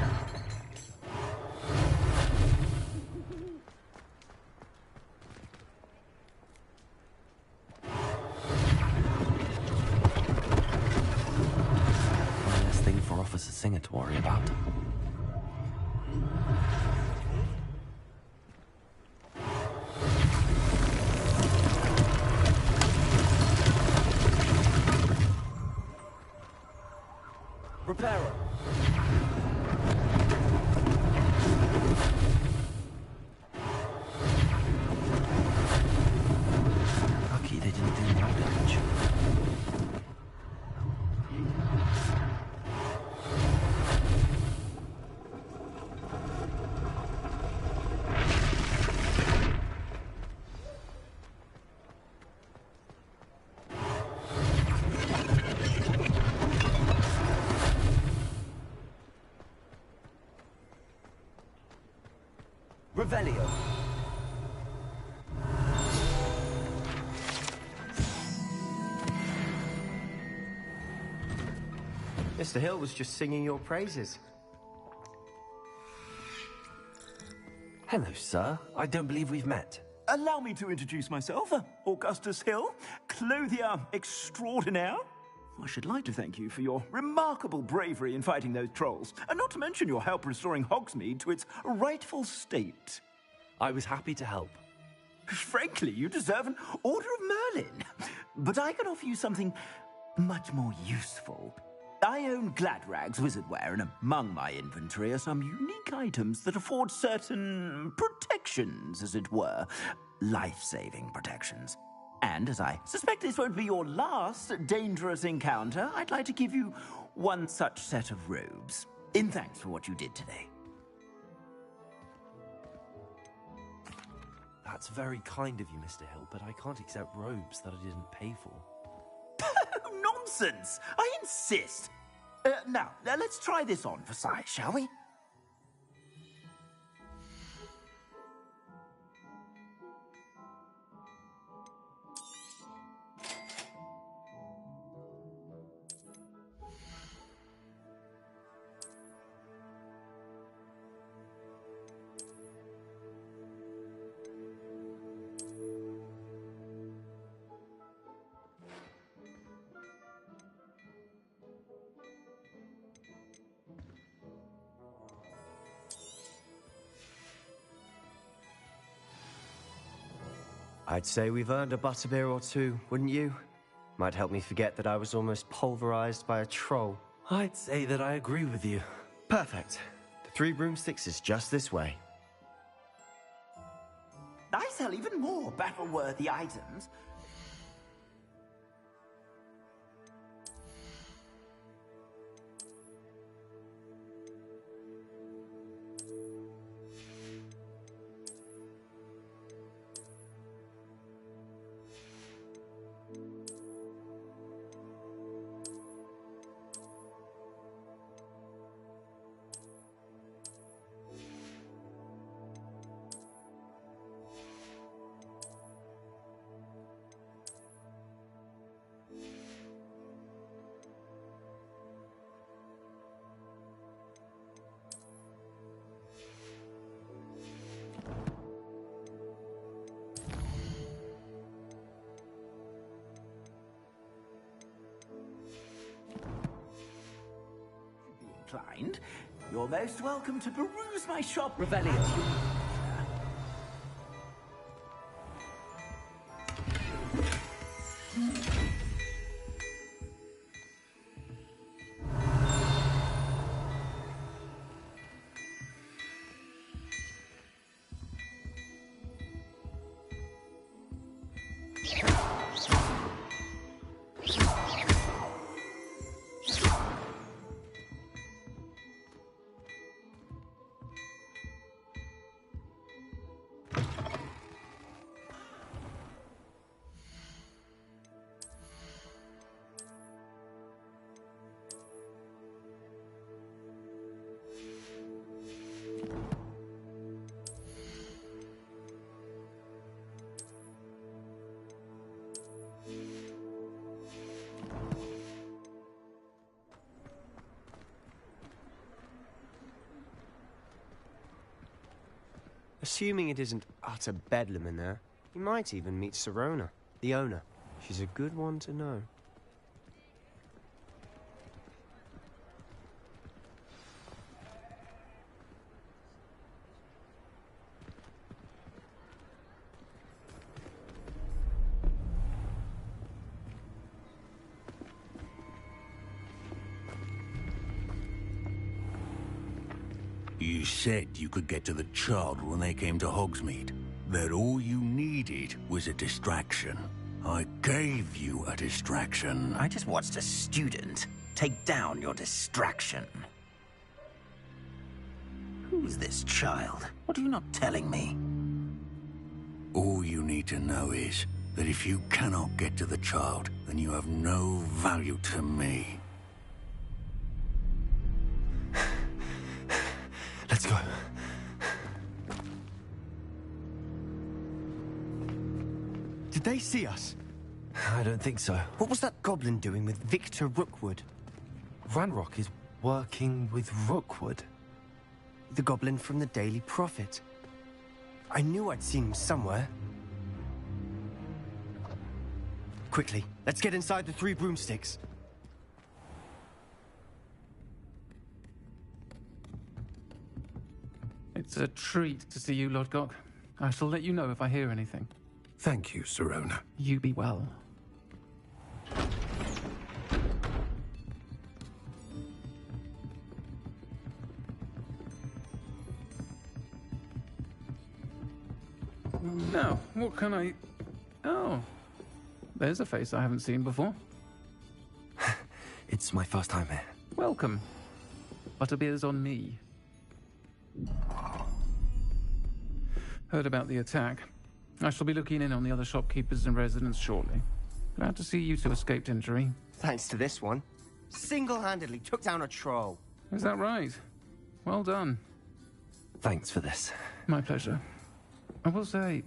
S18: One less thing for Officer Singer to worry about.
S7: Reparo.
S18: Lucky they didn't do more damage.
S7: Revelio.
S6: Mr. Hill was just singing your praises.
S18: Hello, sir. I don't believe we've met.
S19: Allow me to introduce myself, Augustus Hill, clothier extraordinaire. I should like to thank you for your remarkable bravery in fighting those trolls, and not to mention your help restoring Hogsmeade to its rightful state.
S18: I was happy to help.
S19: Frankly, you deserve an Order of Merlin. But I can offer you something much more useful. I own Gladrag's wizardware, and among my inventory are some unique items that afford certain protections, as it were. Life-saving protections. And as I suspect this won't be your last dangerous encounter, I'd like to give you one such set of robes, in thanks for what you did today.
S18: That's very kind of you, Mr. Hill, but I can't accept robes that I didn't pay for.
S19: Nonsense! I insist! Now, let's try this on for size, shall we?
S6: I'd say we've earned a butterbeer or two, wouldn't you? Might help me forget that I was almost pulverized by a troll.
S18: I'd say that I agree with you.
S6: Perfect. The 3 broomsticks is just this way.
S19: I sell even more battle-worthy items. Inclined, you're most welcome to peruse my shop.
S7: Revelio.
S6: Assuming it isn't utter bedlam in there, you might even meet Sirona, the owner. She's a good one to know.
S20: You said you could get to the child when they came to Hogsmeade. That all you needed was a distraction. I gave you a distraction.
S19: I just watched a student take down your distraction. Who's this child? What are you not telling me?
S20: All you need to know is that if you cannot get to the child, then you have no value to me.
S6: Let's go. Did they see us?
S18: I don't think so.
S6: What was that goblin doing with Victor Rookwood?
S18: Ranrock is working with Rookwood.
S6: The goblin from the Daily Prophet. I knew I'd seen him somewhere. Quickly, let's get inside the 3 broomsticks.
S21: It's a treat to see you, Lodgok. I shall let you know if I hear anything.
S15: Thank you, Sirona.
S21: You be well. Now, what can I... Oh, there's a face I haven't seen before.
S18: It's my first time here.
S21: Welcome. Butterbeer's on me. Heard about the attack. I shall be looking in on the other shopkeepers and residents shortly. Glad to see you two escaped injury.
S6: Thanks to this one. Single-handedly took down a troll.
S21: Is that right? Well done.
S18: Thanks for this.
S21: My pleasure. I will say,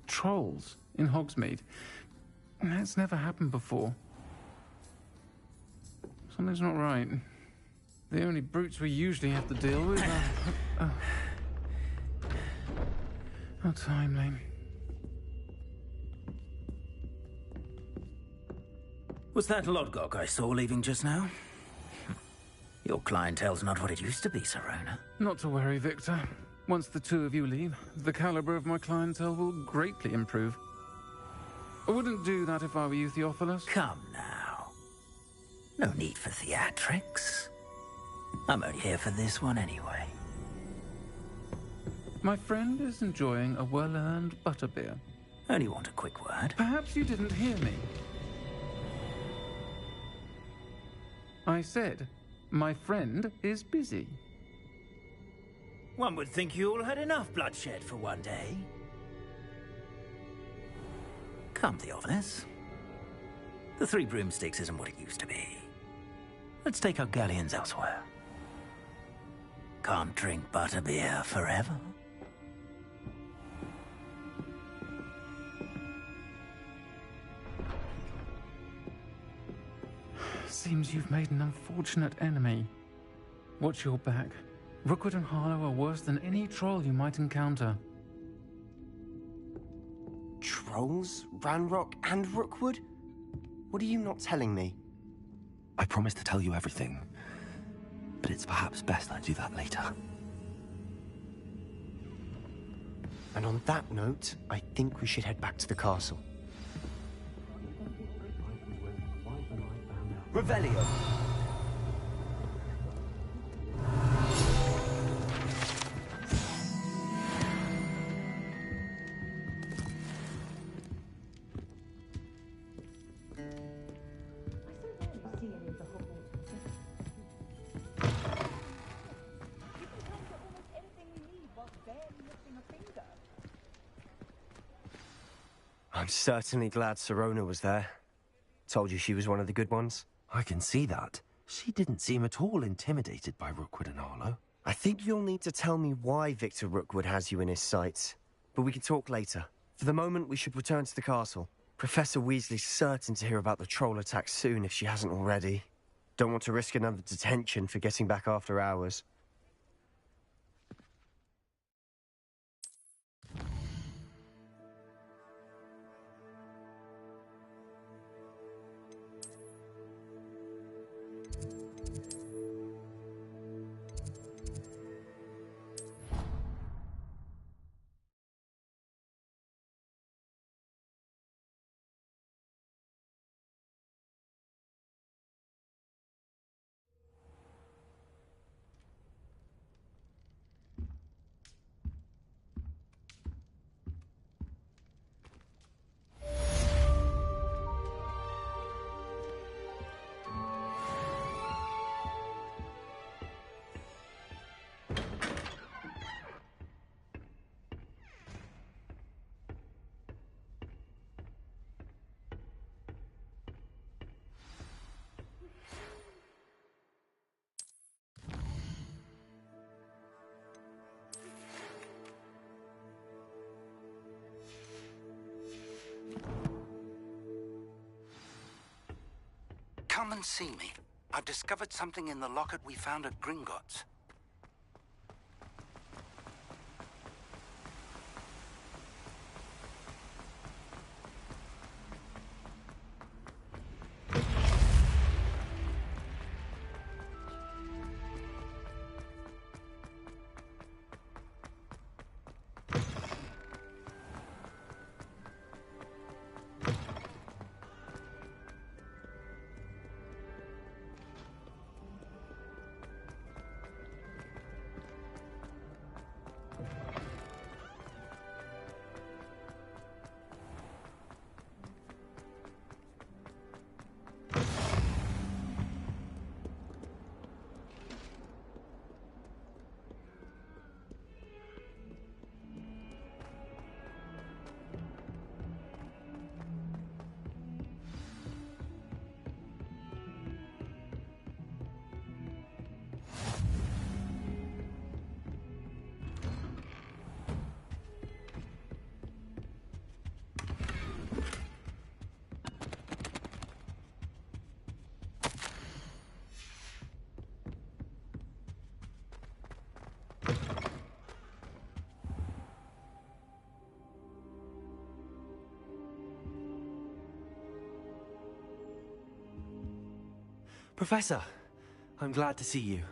S21: trolls in Hogsmeade. That's never happened before. Something's not right. The only brutes we usually have to deal with are... How timely.
S19: Was that Lodgok I saw leaving just now? Your clientele's not what it used to be, Sirona.
S21: Not to worry, Victor. Once the 2 of you leave, the caliber of my clientele will greatly improve. I wouldn't do that if I were you, Theophilus.
S19: Come now. No need for theatrics. I'm only here for this one anyway.
S21: My friend is enjoying a well-earned butterbeer.
S19: Only want a quick word.
S21: Perhaps you didn't hear me. I said, my friend is busy.
S19: One would think you all had enough bloodshed for one day. Come, Theophilus. The 3 broomsticks isn't what it used to be. Let's take our galleons elsewhere. Can't drink butterbeer forever.
S21: Seems you've made an unfortunate enemy. Watch your back. Rookwood and Harlow are worse than any troll you might encounter.
S6: Trolls? Ranrock and Rookwood? What are you not telling me?
S18: I promised to tell you everything, but it's perhaps best I do that later.
S6: And on that note, I think we should head back to the castle.
S7: Revelio.
S6: I'm certainly glad Sirona was there. Told you she was one of the good ones.
S18: I can see that. She didn't seem at all intimidated by Rookwood and Harlow.
S6: I think you'll need to tell me why Victor Rookwood has you in his sights. But we can talk later. For the moment, we should return to the castle. Professor Weasley's certain to hear about the troll attack soon if she hasn't already. Don't want to risk another detention for getting back after hours.
S4: Come and see me. I've discovered something in the locket we found at Gringotts.
S18: Professor, I'm glad to see you.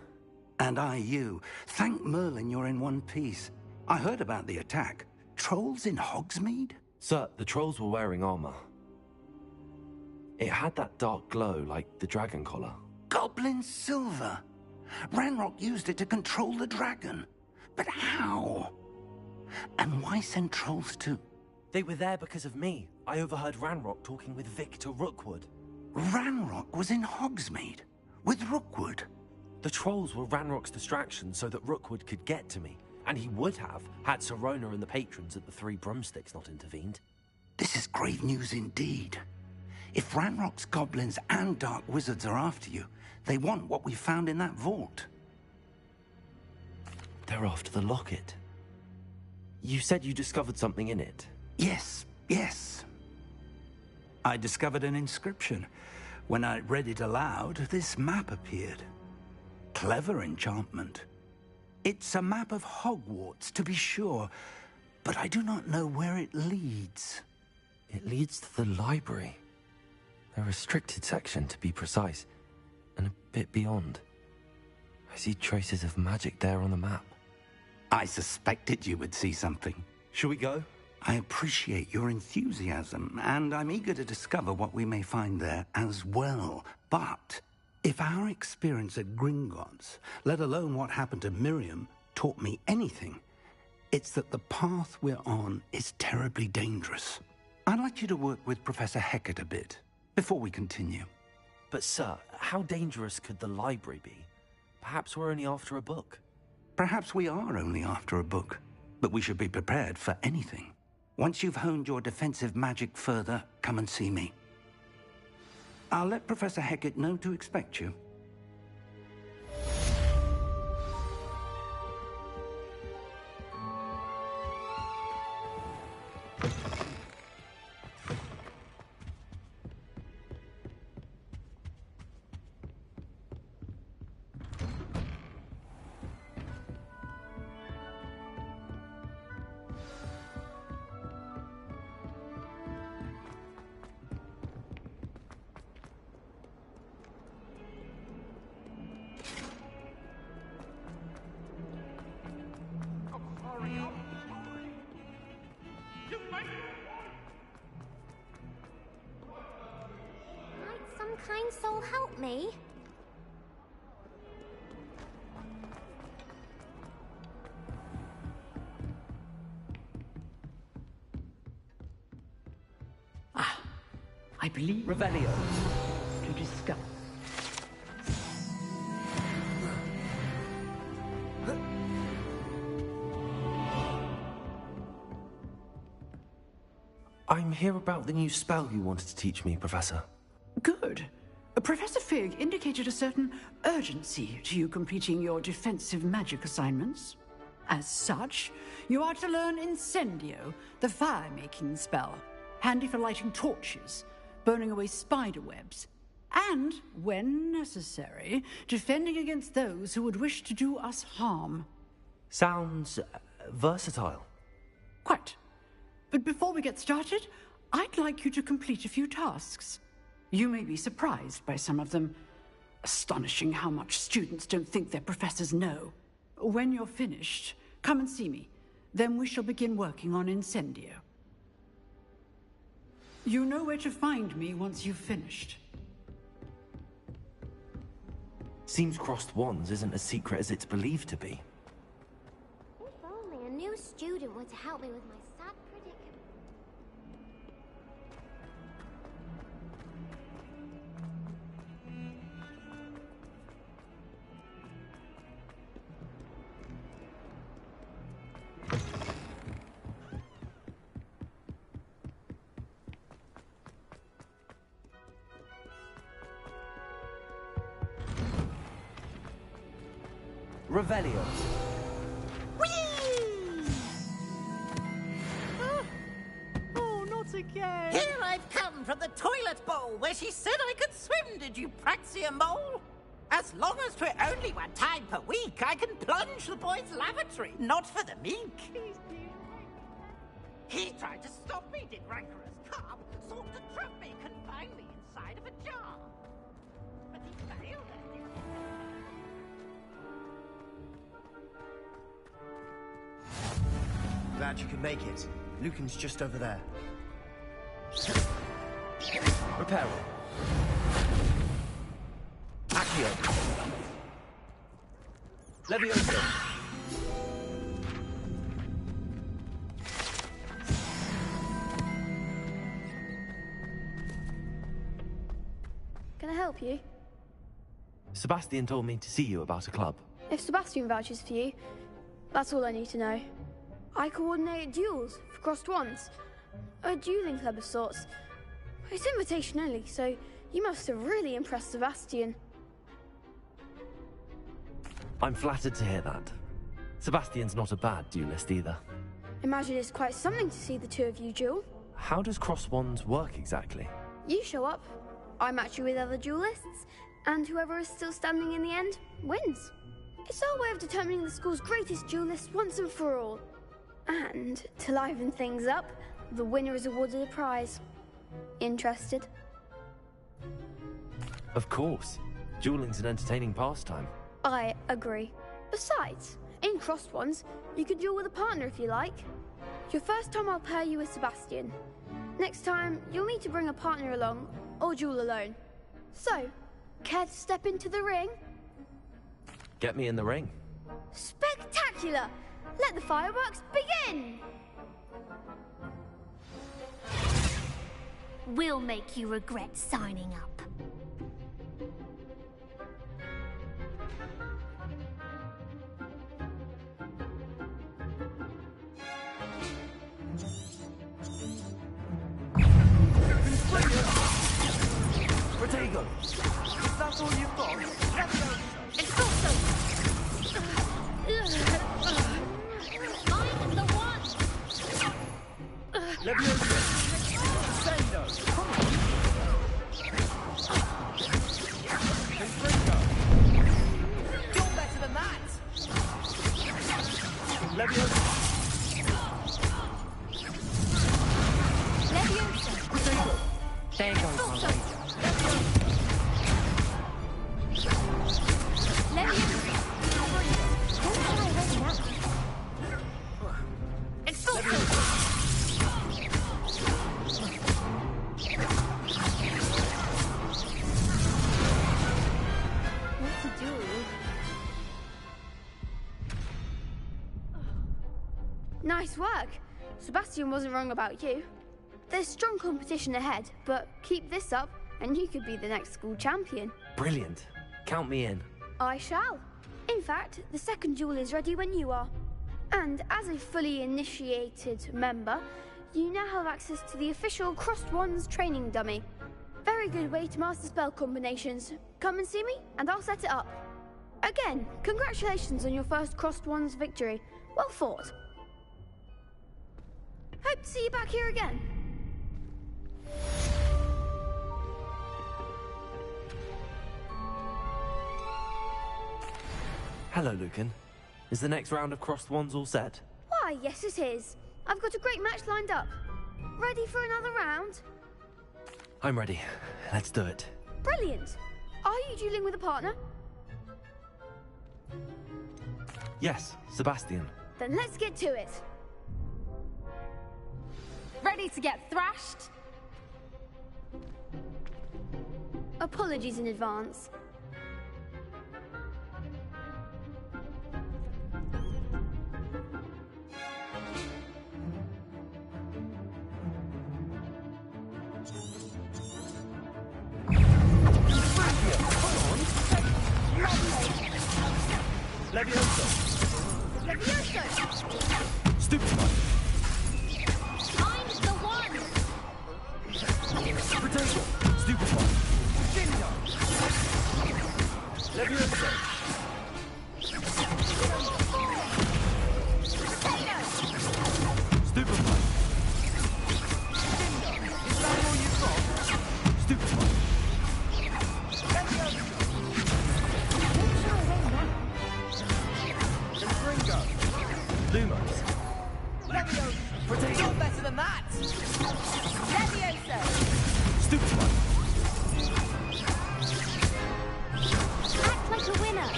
S4: And I you. Thank Merlin you're in one piece. I heard about the attack. Trolls in Hogsmeade?
S18: Sir, the trolls were wearing armor. It had that dark glow like the dragon collar.
S4: Goblin silver. Ranrock used it to control the dragon. But how? And why send trolls to...
S18: They were there because of me. I overheard Ranrock talking with Victor Rookwood.
S4: Ranrock was in Hogsmeade? With Rookwood?
S18: The trolls were Ranrock's distraction so that Rookwood could get to me. And he would have, had Sirona and the patrons at the Three Broomsticks not intervened.
S4: This is grave news indeed. If Ranrock's goblins and dark wizards are after you, they want what we found in that vault.
S18: They're after the locket. You said you discovered something in it.
S4: Yes, yes. I discovered an inscription. When I read it aloud, this map appeared. Clever enchantment. It's a map of Hogwarts, to be sure, but I do not know where it leads.
S18: It leads to the library. A restricted section, to be precise, and a bit beyond. I see traces of magic there on the map.
S4: I suspected you would see something.
S18: Shall we go?
S4: I appreciate your enthusiasm, and I'm eager to discover what we may find there as well. But if our experience at Gringotts, let alone what happened to Miriam, taught me anything, it's that the path we're on is terribly dangerous. I'd like you to work with Professor Hecat a bit before we continue.
S18: But sir, how dangerous could the library be? Perhaps we're only after a book.
S4: Perhaps we are only after a book, but we should be prepared for anything. Once you've honed your defensive magic further, come and see me. I'll let Professor Hecat know to expect you.
S10: Kind soul help me?
S22: I believe
S1: Revelio.
S22: To discover.
S18: I'm here about the new spell you wanted to teach me, Professor.
S22: Good. Professor Fig indicated a certain urgency to you completing your defensive magic assignments. As such, you are to learn Incendio, the fire-making spell, handy for lighting torches, burning away spider webs, and, when necessary, defending against those who would wish to do us harm.
S18: Sounds versatile.
S22: Quite. But before we get started, I'd like you to complete a few tasks. You may be surprised by some of them. Astonishing how much students don't think their professors know. When you're finished, come and see me. Then we shall begin working on Incendio. You know where to find me once you've finished.
S18: Seems crossed wands isn't as secret as it's believed to be.
S10: If only a new student were to help me with my sad predicament.
S18: Revelio.
S11: Oh, not again.
S12: Here I've come from the toilet bowl where she said I could swim, did you praxia mole? As long as 'twere only one time per week, I can plunge the boy's lavatory, not for the meek. He tried to stop me, did rancorous carp, sought to trap me, confine me inside of a jar. But he failed at it.
S6: Glad you could make it. Lucan's just over there. Reparo. Accio. Levioso.
S5: Can I help you?
S18: Sebastian told me to see you about a club.
S5: If Sebastian vouches for you, that's all I need to know. I coordinate duels for crossed wands. A dueling club of sorts. It's invitation only, so you must have really impressed Sebastian.
S18: I'm flattered to hear that. Sebastian's not a bad duelist either.
S5: Imagine it's quite something to see the two of you duel.
S18: How does cross wands work exactly?
S5: You show up, I match you with other duelists, and whoever is still standing in the end wins. It's our way of determining the school's greatest duelist once and for all. And to liven things up, the winner is awarded a prize. Interested?
S18: Of course. Dueling's an entertaining pastime.
S5: I agree. Besides, in crossed ones, you could duel with a partner if you like. Your first time I'll pair you with Sebastian. Next time, you'll need to bring a partner along, or duel alone. So, care to step into the ring?
S18: Get me in the ring.
S5: Spectacular! Let the fireworks begin!
S10: We'll make you regret signing up.
S7: Protego! Is that all you've got?
S10: It's also... I am the one!
S7: Levioso! Sendo! Confringo! You're better than that! Levioso!
S10: Levioso!
S7: Protego!
S17: There goes my wager.
S5: Nice work. Sebastian wasn't wrong about you. There's strong competition ahead, but keep this up and you could be the next school champion.
S18: Brilliant. Count me in.
S5: I shall. In fact, the second duel is ready when you are. And as a fully initiated member, you now have access to the official Crossed Wands training dummy. Very good way to master spell combinations. Come and see me, and I'll set it up. Again, congratulations on your first Crossed Wands victory. Well fought. Hope to see you back here again.
S18: Hello, Lucan. Is the next round of crossed wands all set?
S5: Why, yes it is. I've got a great match lined up. Ready for another round?
S18: I'm ready. Let's do it.
S5: Brilliant. Are you dueling with a partner?
S18: Yes, Sebastian.
S5: Then let's get to it.
S2: Ready to get thrashed?
S5: Apologies in advance.
S3: Levioso!
S5: Levioso!
S3: Stupefy!
S2: I'm the one!
S3: Potato! Stupefy! Levioso! Stupefy! Is that all you've got? Stupefy! Lumos.
S7: Levioso!
S3: Potato.
S7: You're better than that! Levioso!
S3: Stupefy.
S10: Act like a winner.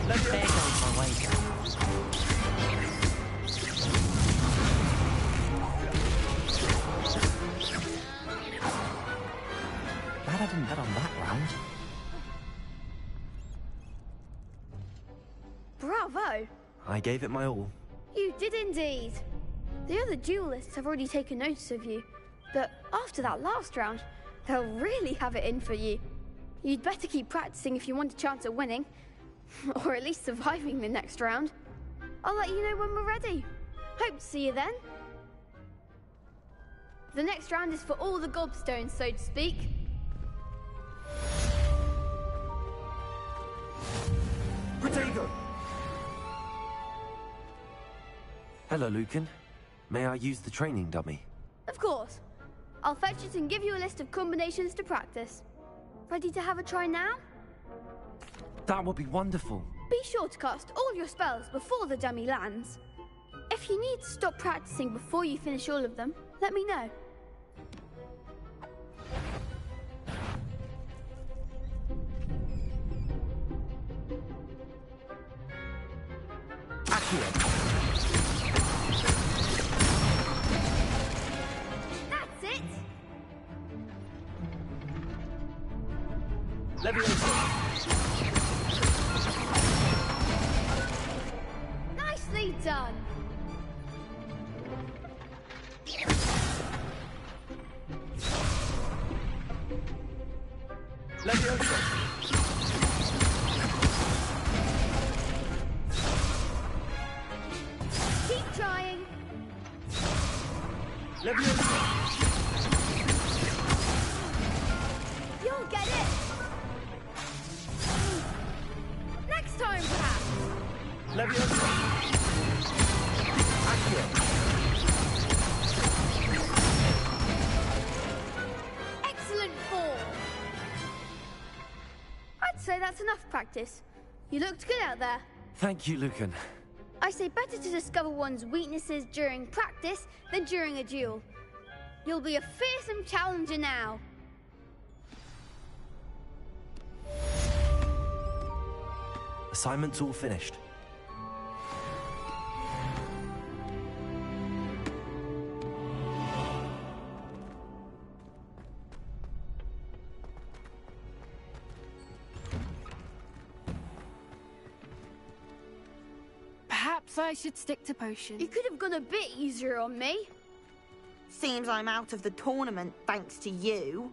S18: There goes my wager. Glad I didn't bet on that round.
S5: Bravo!
S18: I gave it my all.
S5: You did indeed. The other duelists have already taken notice of you, but after that last round, they'll really have it in for you. You'd better keep practicing if you want a chance at winning, or at least surviving the next round. I'll let you know when we're ready. Hope to see you then. The next round is for all the gobstones, so to speak.
S3: Potato!
S18: Hello, Lucan. May I use the training dummy?
S5: Of course. I'll fetch it and give you a list of combinations to practice. Ready to have a try now?
S18: That would be wonderful.
S5: Be sure to cast all your spells before the dummy lands. If you need to stop practicing before you finish all of them, let me know. That's it!
S3: Levioso!
S5: Nicely done!
S3: Levioso!
S5: Keep trying!
S3: Levioso!
S5: You'll get it! Next time, perhaps!
S3: Levioso! Accio!
S5: Excellent form! I'd say that's enough practice. You looked good out there.
S18: Thank you, Lucan.
S5: I say better to discover one's weaknesses during practice than during a duel. You'll be a fearsome challenger now.
S18: Assignment's all finished.
S8: Perhaps I should stick to potions.
S5: You could have gone a bit easier on me.
S9: Seems I'm out of the tournament thanks to you.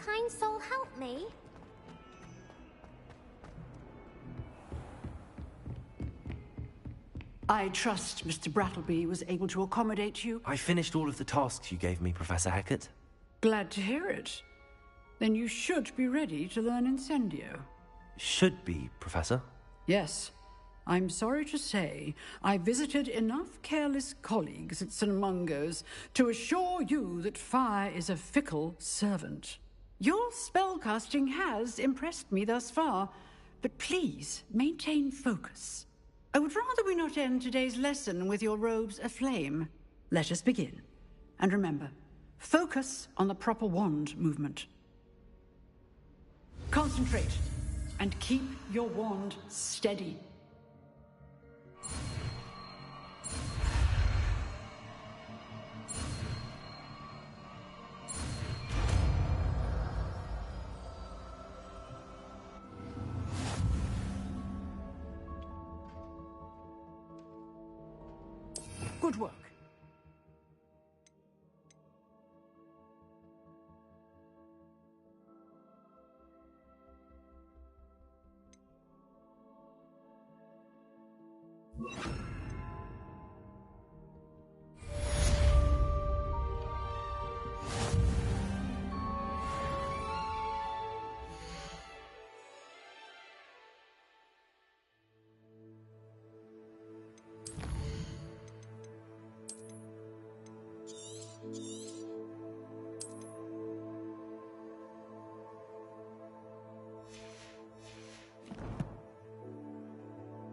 S10: kind soul help me?
S22: I trust Mr. Brattleby was able to accommodate you.
S18: I finished all of the tasks you gave me, Professor Hackett.
S22: Glad to hear it. Then you should be ready to learn Incendio.
S18: Should be, Professor.
S22: Yes. I'm sorry to say, I visited enough careless colleagues at St. Mungo's to assure you that fire is a fickle servant. Your spellcasting has impressed me thus far, but please maintain focus. I would rather we not end today's lesson with your robes aflame. Let us begin. And remember, focus on the proper wand movement. Concentrate, and keep your wand steady. Good work.
S16: You